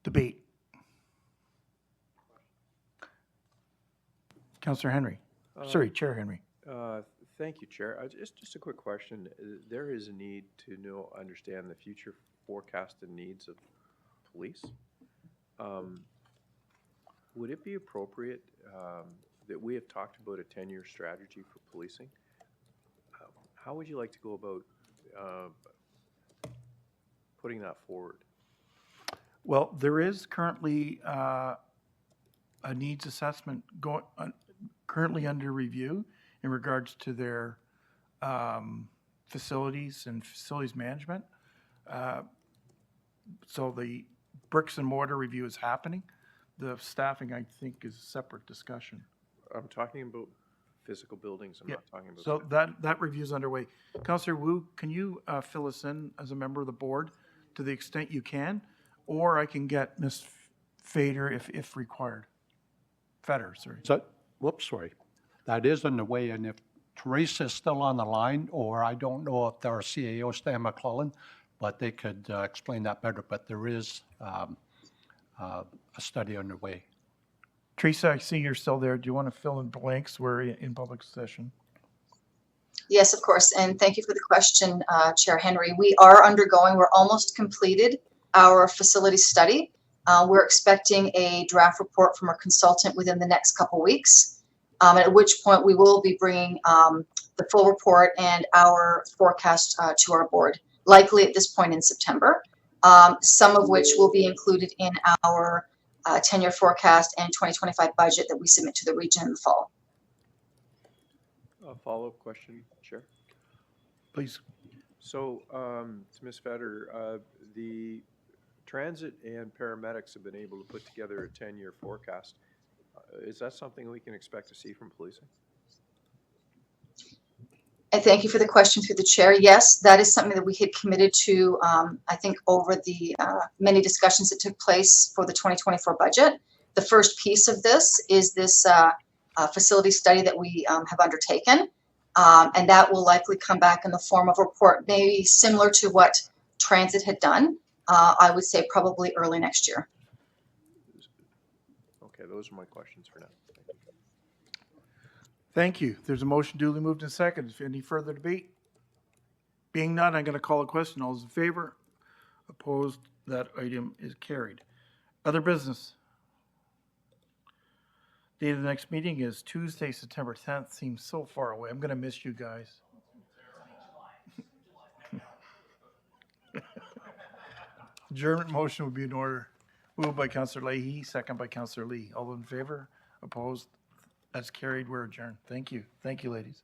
Debate. Councillor Henry. Sorry, Chair Henry. Thank you, Chair. Just a quick question. There is a need to understand the future forecasted needs of police. Would it be appropriate that we have talked about a 10-year strategy for policing? How would you like to go about putting that forward? Well, there is currently a needs assessment currently under review in regards to their facilities and facilities management. So the bricks and mortar review is happening. The staffing, I think, is a separate discussion. I'm talking about physical buildings. I'm not talking about. So that review is underway. Councillor Wu, can you fill us in as a member of the board to the extent you can? Or I can get Ms. Fader if required. Fetter, sorry. So, whoops, sorry. That is in the way, and if Teresa is still on the line, or I don't know if our CAO, Stan McClellan, but they could explain that better. But there is a study underway. Teresa, I see you're still there. Do you want to fill in blanks? We're in public session. Yes, of course. And thank you for the question, Chair Henry. We are undergoing, we're almost completed our facility study. We're expecting a draft report from our consultant within the next couple weeks, at which point we will be bringing the full report and our forecast to our board, likely at this point in September, some of which will be included in our 10-year forecast and 2025 budget that we submit to the region in the fall. A follow-up question, Chair. Please. So, to Ms. Fetter, the transit and paramedics have been able to put together a 10-year forecast. Is that something we can expect to see from policing? And thank you for the question through the chair. Yes, that is something that we had committed to, I think, over the many discussions that took place for the 2024 budget. The first piece of this is this facility study that we have undertaken. And that will likely come back in the form of a report, maybe similar to what transit had done. I would say probably early next year. Okay, those are my questions for now. Thank you. There's a motion duly moved and seconded. Any further debate? Being none, I'm going to call a question. All those in favor? Opposed? That item is carried. Other business? Date of the next meeting is Tuesday, September 10th. Seems so far away. I'm going to miss you guys. Adjournment motion would be in order. Moved by Councillor Leahy, second by Councillor Lee. All in favor? Opposed? That's carried. We're adjourned. Thank you. Thank you, ladies.